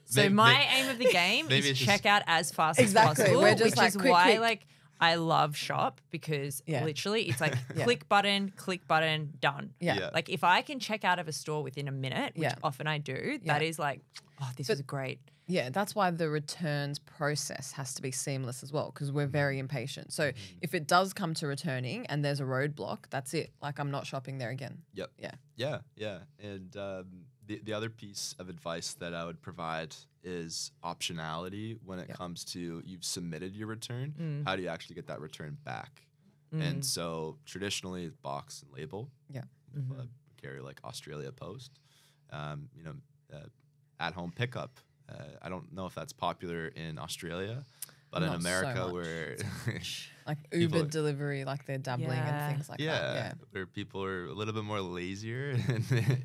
So my aim of the game is check out as fast as possible, We're just which like, is quick, why quick. like I love Shop, because literally it's like click button, done. Yeah. Like if I can check out of a store within a minute, which often I do, that is like, oh, this was great. Yeah, that's why the returns process has to be seamless as well, because we're very impatient. So if it does come to returning and there's a roadblock, that's it. Like, I'm not shopping there again. Yep. Yeah. Yeah. And the other piece of advice that I would provide is optionality when it comes to you've submitted your return. How do you actually get that return back? And so traditionally, box and label. Yeah. Carry like Australia Post. At home pickup. I don't know if that's popular in Australia, but in America, where like Uber delivery, like they're doubling and things like that. Yeah, where people are a little bit more lazier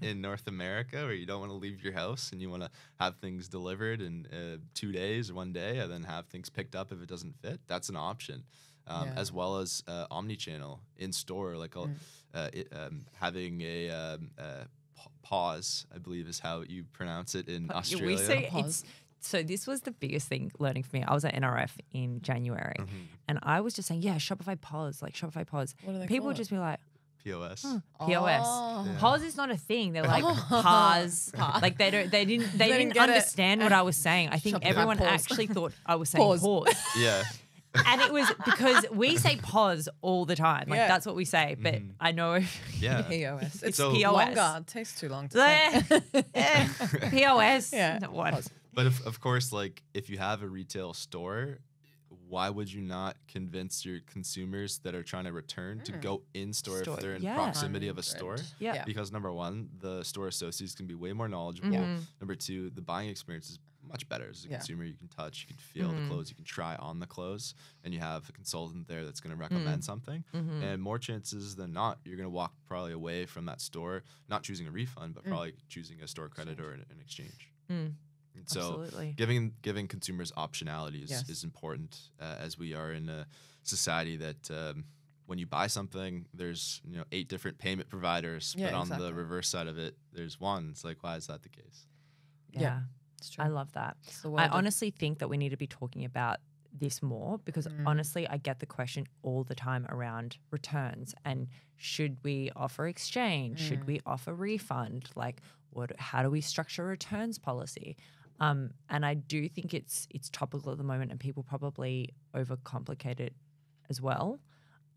in North America, where you don't want to leave your house and you want to have things delivered in 2 days or 1 day, and then have things picked up if it doesn't fit. That's an option, as well as omni-channel in store, like having a pause, I believe is how you pronounce it in Australia. We say so this was the biggest thing learning for me. I was at NRF in January and I was just saying, Shopify pause, like Shopify pause. What do they People call would just be like, POS. POS. Oh. Yeah. Pause is not a thing. They're like pause. Like they didn't understand what I was saying. I think Shopify everyone pause. actually thought I was saying pause. Yeah. And it was because we say pause all the time. Like that's what we say. But I know Yeah. POS. It's So- POS. longer. It takes too long to say. POS. Yeah. What? But of course, like if you have a retail store, why would you not convince your consumers that are trying to return to go in store if they're in proximity of a store? Yeah. Because number one, the store associates can be way more knowledgeable. Number two, the buying experience is much better as a consumer. You can touch, you can feel the clothes, you can try on the clothes, and you have a consultant there that's going to recommend something. And more chances than not, you're going to walk probably away from that store, not choosing a refund, but probably choosing a store credit or an exchange. And so Absolutely. giving consumers optionality is important, as we are in a society that when you buy something, there's 8 different payment providers, but on the reverse side of it, there's one. It's like, why is that the case? Yeah. It's true. I love that. the world I of- honestly think that we need to be talking about this more, because honestly, I get the question all the time around returns and should we offer exchange? Should we offer refund? Like, how do we structure a returns policy? And I do think it's topical at the moment, and people probably overcomplicate it as well.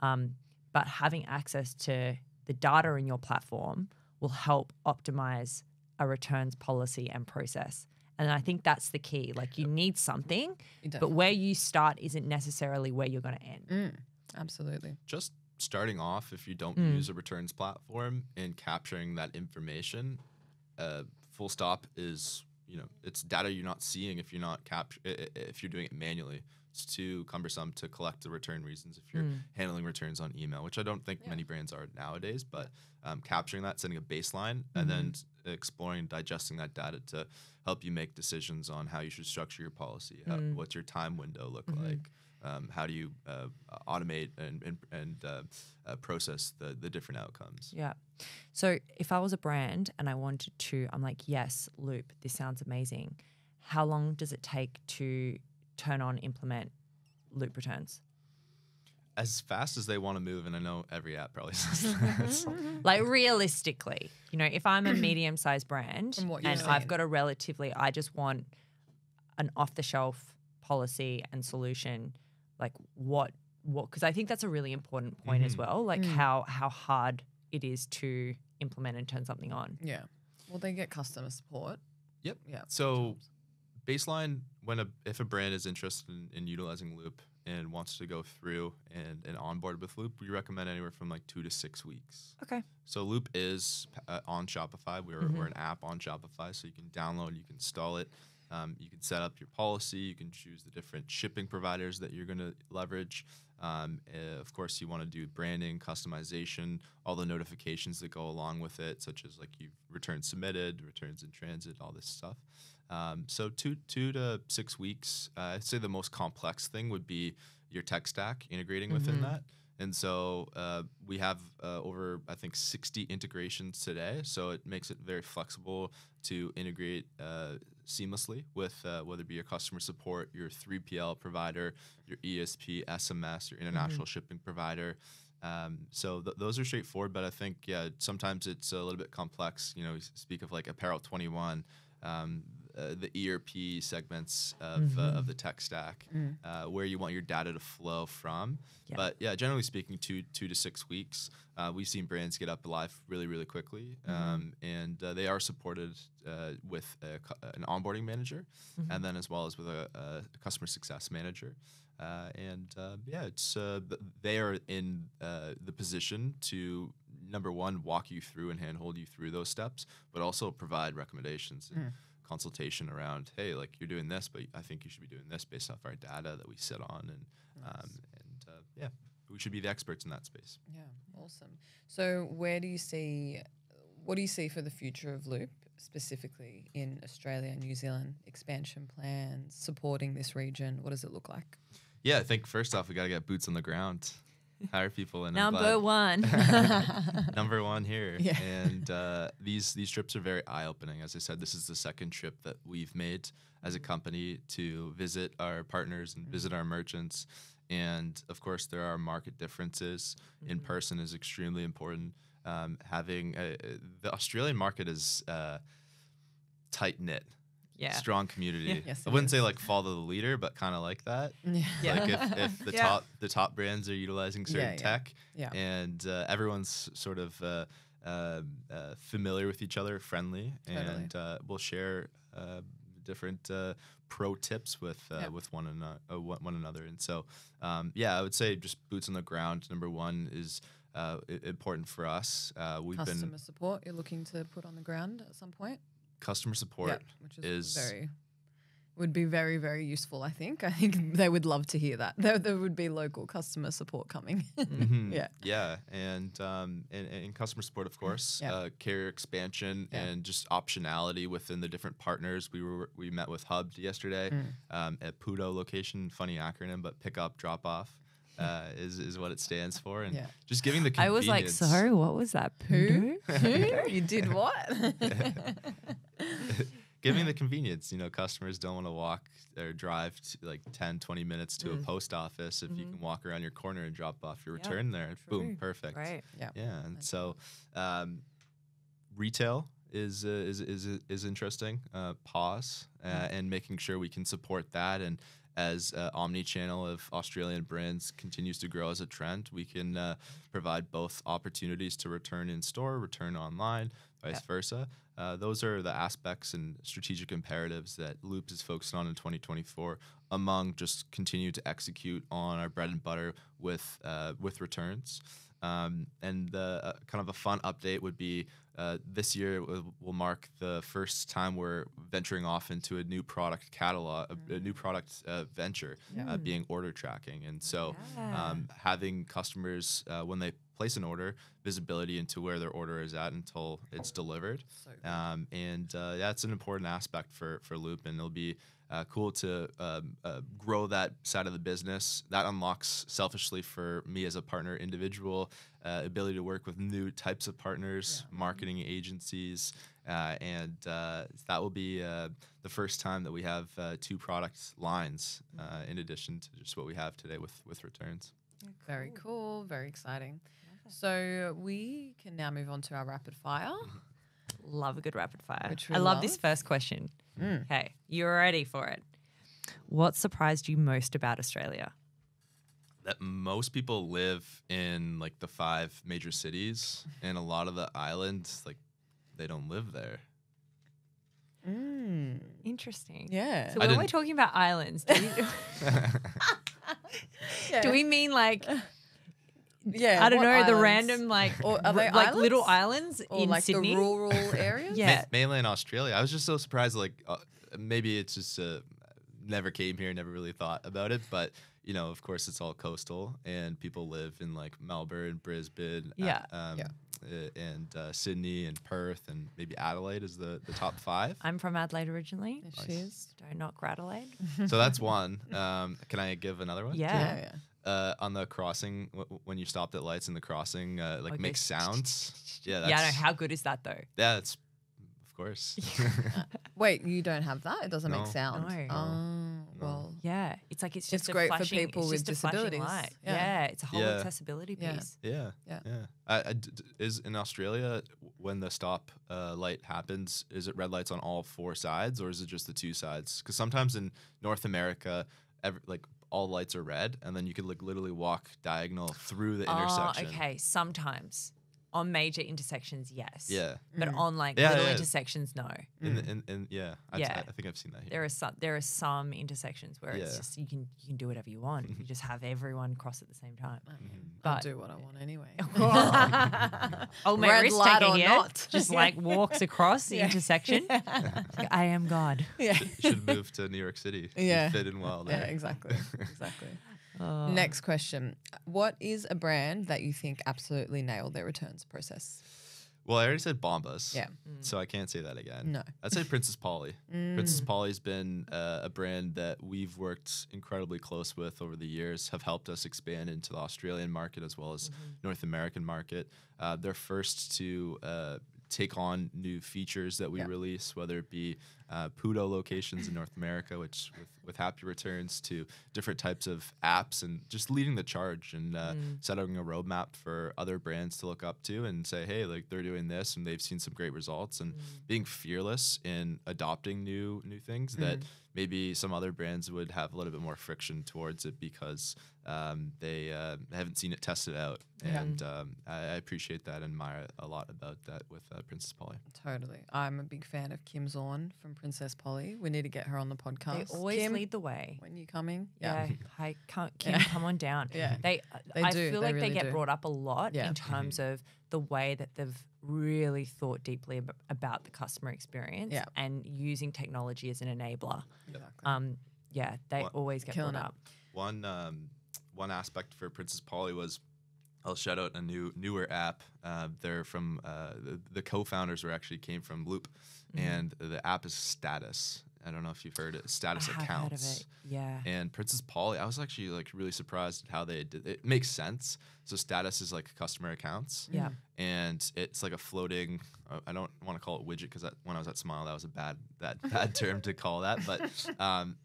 But having access to the data in your platform will help optimize a returns policy and process. And I think that's the key. Like, you need something, but where you start isn't necessarily where you're going to end. Absolutely. Just starting off, if you don't use a returns platform and capturing that information, full stop is, it's data you're not seeing if you're not if you're doing it manually. It's too cumbersome to collect the return reasons if you're handling returns on email, which I don't think many brands are nowadays. But capturing that, setting a baseline, and then exploring and digesting that data to help you make decisions on how you should structure your policy. What's your time window look like? How do you automate and process the different outcomes? Yeah. So if I was a brand and I wanted to, I'm like, yes, Loop, this sounds amazing. How long does it take to turn on, implement Loop returns? As fast as they want to move, and I know every app probably says that. Like, realistically, if I'm a medium-sized brand and I've got I just want an off-the-shelf policy and solution, like what, because I think that's a really important point as well, like how hard it is to implement and turn something on. Yeah. Well, they get customer support. Yep. Yeah. So baseline, if a brand is interested in utilizing Loop and wants to go through and onboard with Loop, we recommend anywhere from like 2 to 6 weeks. Okay. So Loop is on Shopify. We're an app on Shopify, so you can download, you can install it. You can set up your policy. You can choose the different shipping providers that you're going to leverage. Of course, you want to do branding, customization, all the notifications that go along with it, such as like you've returns submitted, returns in transit, all this stuff. So 2 to 6 weeks. I'd say the most complex thing would be your tech stack integrating within that. And so we have over, I think, 60 integrations today. So it makes it very flexible to integrate seamlessly with whether it be your customer support, your 3PL provider, your ESP, SMS, your international shipping provider. So those are straightforward, but I think, yeah, sometimes it's a little bit complex. You know, we speak of like Apparel 21, the ERP segments of the tech stack, where you want your data to flow from. Yeah. But yeah, generally speaking, 2 to 6 weeks. We've seen brands get up live really, really quickly, and they are supported with an onboarding manager, and then as well as with a customer success manager. It's they are in the position to, number one, walk you through and handhold you through those steps, but also provide recommendations and consultation around, hey, like you're doing this, but I think you should be doing this based off our data that we sit on, and we should be the experts in that space. Yeah, awesome. So what do you see for the future of Loop, specifically in Australia and New Zealand? Expansion plans, supporting this region, what does it look like? Yeah, I think first off, we got to get boots on the ground. Hire people in. Number one. Number one here. Yeah. And these trips are very eye-opening. As I said, this is the second trip that we've made as a company to visit our partners and visit our merchants. And of course, there are market differences. In person is extremely important. Having the Australian market is tight-knit. Yeah. Strong community. Yeah. Yes, I wouldn't say like follow the leader, but kind of like that. Yeah. Like if the top brands are utilizing certain tech, and everyone's sort of familiar with each other, friendly, and we'll share different pro tips with one another. And so I would say just boots on the ground. Number one is important for us. We've Customer support you're looking to put on the ground at some point. Customer support which would be very, very useful, I think. I think they would love to hear that. There would be local customer support coming. Yeah. And customer support, of course, carrier expansion and just optionality within the different partners. We met with Hub yesterday at Pudo location, funny acronym, but pick up, drop off. Is what it stands for, and just giving the convenience. I was like, sorry, what was that? Who? You did what? Giving the convenience. You know, customers don't want to walk or drive like 10, 20 minutes to a post office. If you can walk around your corner and drop off your return there, boom, perfect. Right. Yeah. And so, retail is interesting. Pause and making sure we can support that. And as omni-channel of Australian brands continues to grow as a trend, we can provide both opportunities to return in store, return online, vice versa. Those are the aspects and strategic imperatives that Loop is focused on in 2024, among just continue to execute on our bread and butter with returns. And the kind of a fun update would be this year will mark the first time we're venturing off into a new product catalog, a new product venture, being order tracking. And so having customers, when they place an order, visibility into where their order is at until it's delivered. That's an important aspect for Loop, and it'll be cool to grow that side of the business. That unlocks, selfishly for me as a partner individual, ability to work with new types of partners, marketing agencies, and that will be the first time that we have 2 product lines in addition to just what we have today with returns. Very cool, very exciting. So we can now move on to our rapid fire. Love a good rapid fire. Which we I love love. this first question. Okay, you're ready for it. What surprised you most about Australia? That most people live in like the 5 major cities, and a lot of the islands, like, they don't live there. Interesting. Yeah. So when we're talking about islands, do you Yeah. Do we mean like Yeah, I don't what know the islands? random like Or are they like little islands? islands Or in like Sydney? the rural areas? Yeah. Mainly in Australia. I was just so surprised. Like maybe it's just never came here, never really thought about it. But you know, of course, it's all coastal, and people live in like Melbourne, Brisbane, Yeah. and Sydney and Perth, and maybe Adelaide is the top 5. I'm from Adelaide originally. There she is. Don't knock Adelaide. So that's one. Can I give another one? Yeah. On the crossing, when you stopped at lights in the crossing, like Okay. makes sounds. Yeah, that's, Yeah, I know. How good is that though? yeah, it's of course. Wait, you don't have that? It doesn't No. make sound. No. Oh, well. Yeah, it's like it's just It's a great for flashing, people it's with just a flashing disabilities. light. Yeah. Yeah, it's a whole Yeah. accessibility Yeah. piece. Yeah, Yeah. Is in Australia when the stop light happens, is it red lights on all 4 sides, or is it just the 2 sides? Because sometimes in North America, like all lights are red, and then you could like literally walk diagonal through the intersection. Oh, okay. Sometimes on major intersections, yes. Yeah, But on like Yeah, little yeah. intersections, no. and yeah, Yeah. I think I've seen that here. There are some intersections where it's Yeah. just you can do whatever you want. You just have everyone cross at the same time. I'll But- do what I want anyway. Old mate Red risk light taker or here not. just like walks across the intersection. I am God. Yeah. You should move to New York City. Yeah. You'd fit in well Yeah, there. exactly. Exactly. Oh. Next question. What is a brand that you think absolutely nailed their returns process? Well, I already said Bombas. Yeah. So I can't say that again. No. I'd say Princess Polly. Princess Polly's been a brand that we've worked incredibly close with over the years, have helped us expand into the Australian market as well as North American market. They're first to take on new features that we release, whether it be Pudo locations in North America, which with Happy Returns, to different types of apps, and just leading the charge and setting a roadmap for other brands to look up to and say, hey, like they're doing this and they've seen some great results, and being fearless in adopting new things that maybe some other brands would have a little bit more friction towards it because they haven't seen it tested out. And I appreciate that and admire a lot about that with Princess Polly. Totally. I'm a big fan of Kim Zorn from Princess Polly. We need to get her on the They podcast. always Kim, lead the way. when you coming? Yeah. Hi, Kim, Yeah. come on down. Yeah. They They do, feel they like really they get do. brought up a lot Yeah. in terms of the way that they've really thought deeply about the customer experience Yeah. and using technology as an enabler. Exactly. They What- always get Killing brought it. up. One aspect for Princess Polly was, I'll shout out a newer app. They're from the co-founders came from Loop, and the app is Status. I don't know if you've heard it. Status I have accounts. heard of it. Yeah. And Princess Polly, I was actually like really surprised at how they did it. It makes sense. So Status is like customer accounts. Yeah. And it's like a floating. I don't want to call it widget because when I was at Smile, that was a bad term to call that. But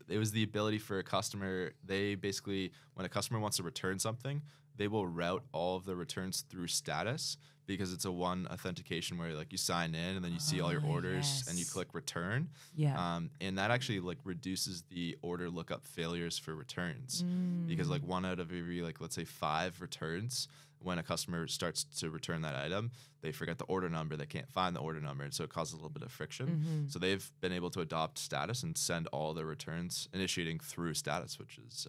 it was the ability for a customer. They basically, when a customer wants to return something, they will route all of the returns through Status, because it's a one authentication where like you sign in and then you see all your orders and you yes. click return. Yeah. And that actually like reduces the order lookup failures for returns, because like 1 out of every, like, let's say 5 returns, when a customer starts to return that item, they forget the order number, they can't find the order number, and so it causes a little bit of friction. So they've been able to adopt Status and send all their returns initiating through Status, which is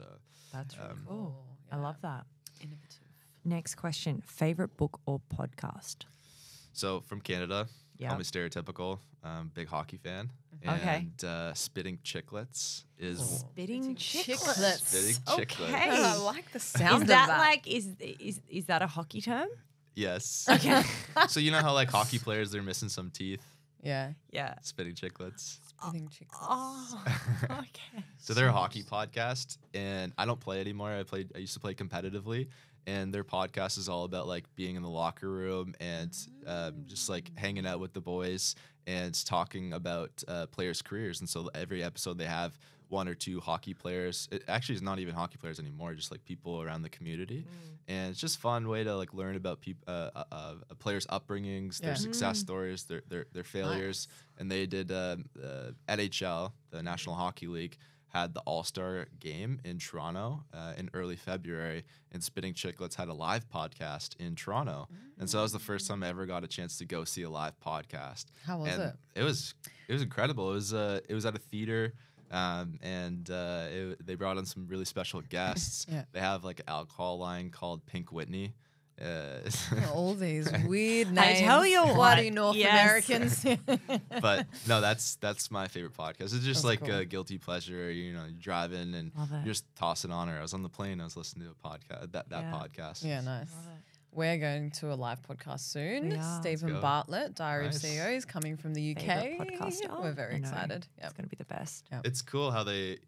That's really Oh, cool. I love that. Innovative. Next question. Favorite book or podcast? so from Canada. Yeah. Call me stereotypical, big hockey fan. Okay. And Spitting Chicklets is Spitting Chicklets. Spitting Chicklets. Okay. I like the sound Is that of that. like is that a hockey term? Yes. Okay. So you know how like hockey players, they're missing some teeth? Yeah. Yeah. Spitting Chicklets. Spitting chicklets. Oh, okay. So they're a hockey podcast, and I don't play anymore. I used to play competitively, and their podcast is all about like being in the locker room and just like hanging out with the boys and talking about players' careers. And so every episode they have 1 or 2 hockey players. It actually is not even hockey players anymore, just like people around the community. And it's just a fun way to like learn about a players' upbringings, their success stories, their failures. And they did NHL, the National Hockey League, had the All-Star game in Toronto in early February, and Spitting Chicklets had a live podcast in Toronto. And so that was the first time I ever got a chance to go see a live podcast. How was and it? It was incredible. It was at a theater They brought on some really special guests. Yeah. They have like an alcohol line called Pink Whitney. All these weird I names. tell you bloody what, North yes. Americans. But no, that's my favorite podcast. It's just That's like cool. a guilty pleasure. You know, you're driving and Love it. you're just tossing on her. I was on the plane. I was listening to a podcast. That Yeah. podcast. Yeah, nice. Love it. We're going to a live podcast soon. We are. Stephen Let's go. Bartlett, Diary Nice. of CEO, is coming from the UK. Favourite podcaster? We're very I know. excited. Yep. It's going to be the best. Yep. It's cool how they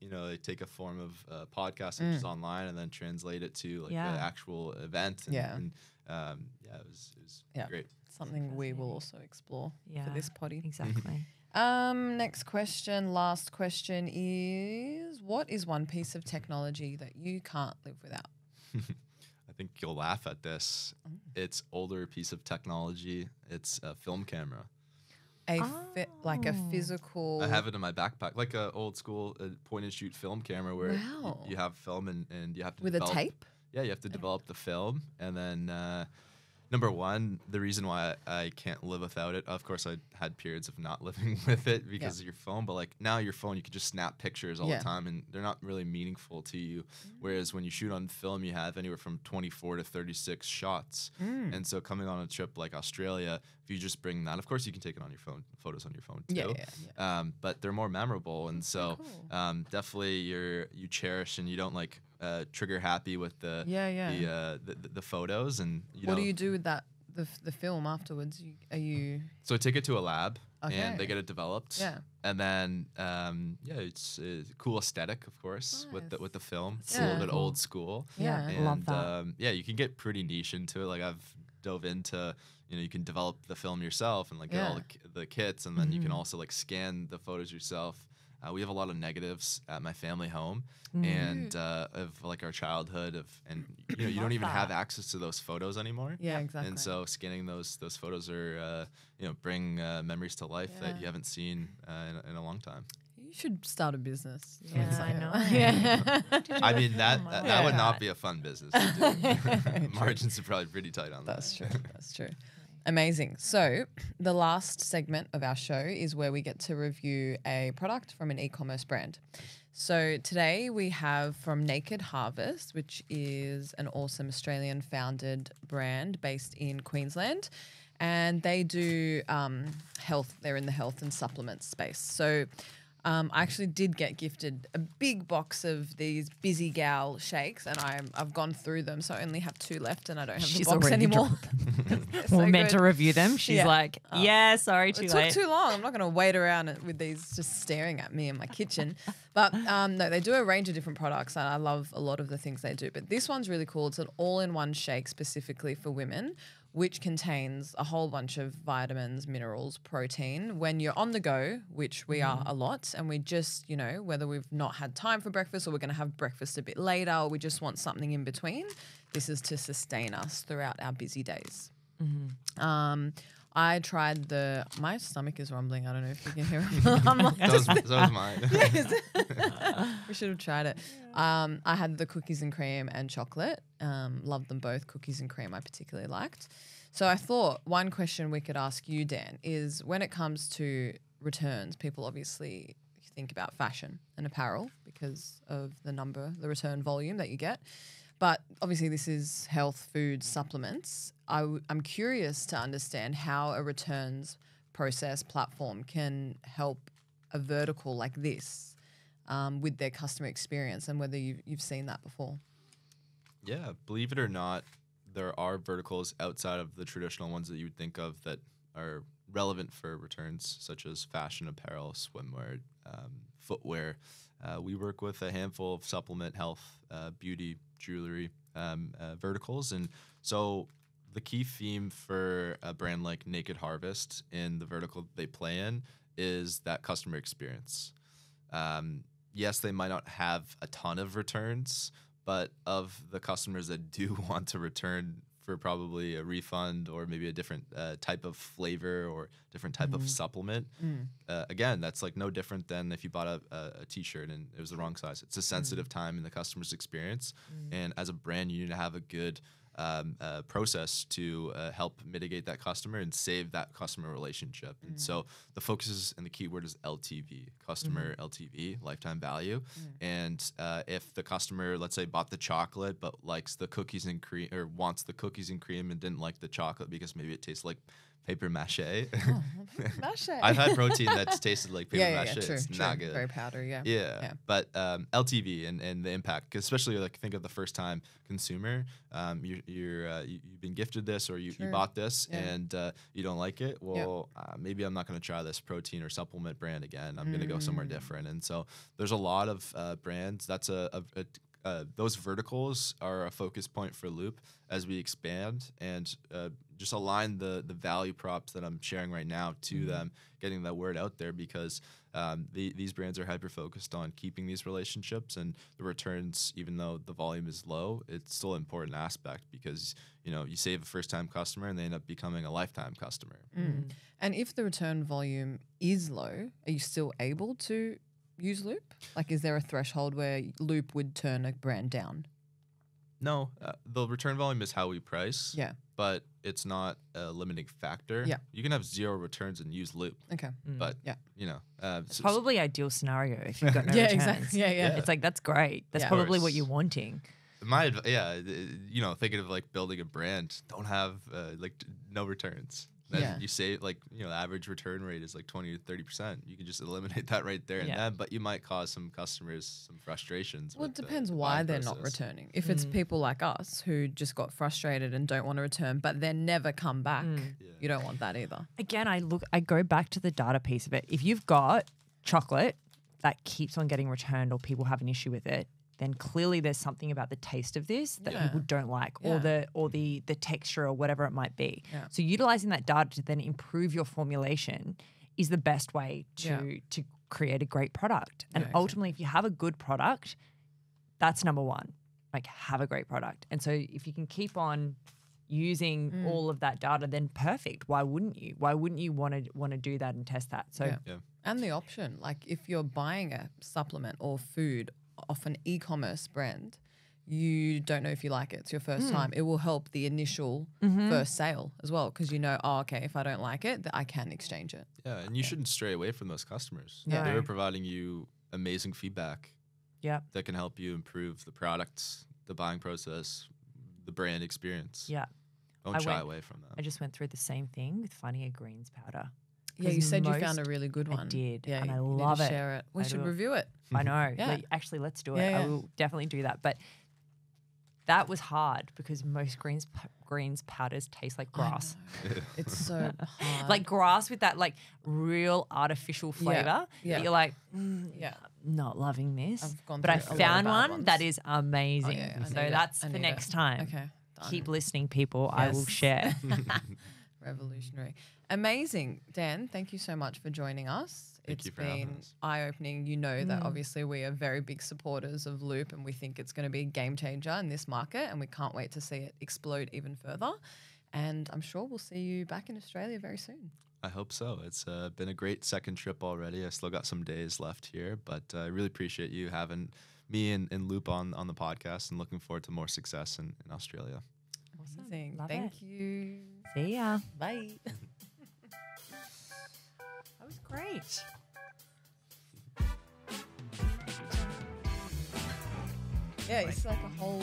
take a form of podcast which is online and then translate it to like Yeah. an actual event. And, Yeah. it was Yeah. great. Something we will also explore Yeah. for this potty. Exactly. Next question, last question is, what is one piece of technology that you can't live without? I think you'll laugh at this. It's older piece of technology. It's a film camera. Like a Oh. physical. I have it in my backpack, like a old school point and shoot film camera where Wow. you have film and you have to with develop, a tape. Yeah, you have to develop the film, and then number one, the reason why I can't live without it. Of course, I had periods of not living with it because of your phone, but like now your phone, you can just snap pictures all Yeah. the time, and they're not really meaningful to you. Whereas when you shoot on film, you have anywhere from 24 to 36 shots, and so coming on a trip like Australia, if you just bring that, of course, you can take it on your phone, photos on your phone too. Yeah. But they're more memorable, and so cool. definitely you cherish and you don't like trigger happy with the the photos, and What do you do with that? The film afterwards? So I take it to a lab Okay. and they get it developed. Yeah. And then it's a cool aesthetic, of course, with Nice. the film. It's a Yeah. little bit Cool. old school. Yeah. And Love that. you can get pretty niche into it. Like I've dove into, you can develop the film yourself and like get all the kits, and then you can also like scan the photos yourself. We have a lot of negatives at my family home, and of like our childhood and you Love don't even have that. access to those photos anymore. Yeah, exactly. And so scanning those photos are bring memories to life that Yeah. you haven't seen in a long time. you should start a business. Yeah, I know. Yeah. I mean that my that would God. not be a fun business to do. Margins are probably pretty tight on that. That's true. That's true. Amazing. So, the last segment of our show is where we get to review a product from an e-commerce brand. So, today we have from Naked Harvest, which is an awesome Australian founded brand based in Queensland. And they do health, they're in the health and supplement space. So, I actually did get gifted a big box of these Busy Gal shakes, and I've gone through them, so I only have 2 left, and I don't have She's the box already anymore. We're meant to review them. She's Yeah. like, yeah, sorry, too It late. took too long. I'm not going to wait around with these just staring at me in my kitchen. But no, they do a range of different products, and I love a lot of the things they do. But this one's really cool. It's an all-in-one shake specifically for women, which contains a whole bunch of vitamins, minerals, protein. When you're on the go, which we are a lot, and we just, whether we've not had time for breakfast or we're going to have breakfast a bit later or we just want something in between, this is to sustain us throughout our busy days. I tried my stomach is rumbling. I don't know if you can hear it. I'm like, So was mine. we should have tried it. I had the cookies and cream and chocolate. Loved them both. Cookies and cream I particularly liked. So I thought one question we could ask you, Dan, is when it comes to returns, people obviously think about fashion and apparel because of the return volume that you get. But obviously this is health, food, supplements. I'm curious to understand how a returns process platform can help a vertical like this with their customer experience, and whether you've seen that before. Yeah, believe it or not, there are verticals outside of the traditional ones that you would think of that are relevant for returns, such as fashion apparel, swimwear, footwear. We work with a handful of supplement, health, beauty, jewelry verticals. And so the key theme for a brand like Naked Harvest in the vertical they play in is that customer experience. Yes, they might not have a ton of returns, but of the customers that do want to return for probably a refund or maybe a different type of flavor or different type of supplement. Again, that's like no different than if you bought a t-shirt and it was the wrong size. It's a sensitive time in the customer's experience. And as a brand, you need to have a good process to help mitigate that customer and save that customer relationship. And so the focus is, and the keyword is LTV, customer LTV, lifetime value. And if the customer, let's say, bought the chocolate but likes the cookies and cream, or wants the cookies and cream and didn't like the chocolate because maybe it tastes like paper mache. Oh, mache. I've had protein that's tasted like paper mache. True, it's not good. Very powdery, yeah. Yeah. But LTV and the impact, 'cause especially like think of the first time consumer, you've been gifted this or you bought this and you don't like it. Well, maybe I'm not going to try this protein or supplement brand again. I'm going to go somewhere different. And so there's a lot of brands. That's those verticals are a focus point for Loop as we expand and just align the value props that I'm sharing right now to them, getting that word out there, because these brands are hyper focused on keeping these relationships, and the returns, even though the volume is low, it's still an important aspect because you save a first time customer and they end up becoming a lifetime customer. And if the return volume is low, are you still able to use Loop? Like, is there a threshold where Loop would turn a brand down? No, the return volume is how we price. Yeah. But it's not a limiting factor. Yeah. You can have 0 returns and use Loop. Okay. But, It's probably ideal scenario if you've got no yeah, returns. exactly. Yeah. It's like, that's great. That's probably what you're wanting. Thinking of like building a brand, don't have no returns. You say the average return rate is like 20 to 30%. You can just eliminate that right there and then, but you might cause some customers some frustrations. Well, it depends why they're not returning. If it's people like us who just got frustrated and don't want to return, but then never come back, you don't want that either. Again, I go back to the data piece of it. If you've got chocolate that keeps on getting returned or people have an issue with it, then clearly there's something about the taste of this that people don't like, or the texture or whatever it might be. Yeah. So utilizing that data to then improve your formulation is the best way to create a great product. And ultimately, if you have a good product, that's number one. Like, have a great product. And so if you can keep on using all of that data, then perfect. Why wouldn't you? Why wouldn't you want to do that and test that? So And the option, like if you're buying a supplement or food off an e-commerce brand, you don't know if you like it. It's your first time. It will help the initial first sale as well, because if I don't like it, that I can exchange it. Yeah, and you shouldn't stray away from those customers. Yeah. They're providing you amazing feedback that can help you improve the products, the buying process, the brand experience. Yeah. Don't shy away from that. I just went through the same thing with finding a greens powder. Yeah, you said you found a really good one. I did, yeah, and I you love need to it. share it. We should review it. I know. Yeah. Actually, let's do it. Yeah, yeah. I will definitely do that. But that was hard because most greens powders taste like grass. It's so hard. Like grass with that like real artificial flavor. Yeah. That you're like, not loving this. I've gone but I through a lot of found bad one ones. that is amazing. I So need it. that's I for need next it. time. Okay. Done. Keep listening, people. I will Yes. share. Revolutionary. Amazing. Dan, thank you so much for joining us. Thank It's you for having been us. eye-opening. You know that obviously we are very big supporters of Loop, and we think it's going to be a game changer in this market, and we can't wait to see it explode even further. And I'm sure we'll see you back in Australia very soon. I hope so. It's been a great second trip already. I still got some days left here, but I really appreciate you having me and Loop on the podcast, and looking forward to more success in Australia. Amazing. Love Thank it. you. See ya. Bye. That was great. Yeah, it's like a whole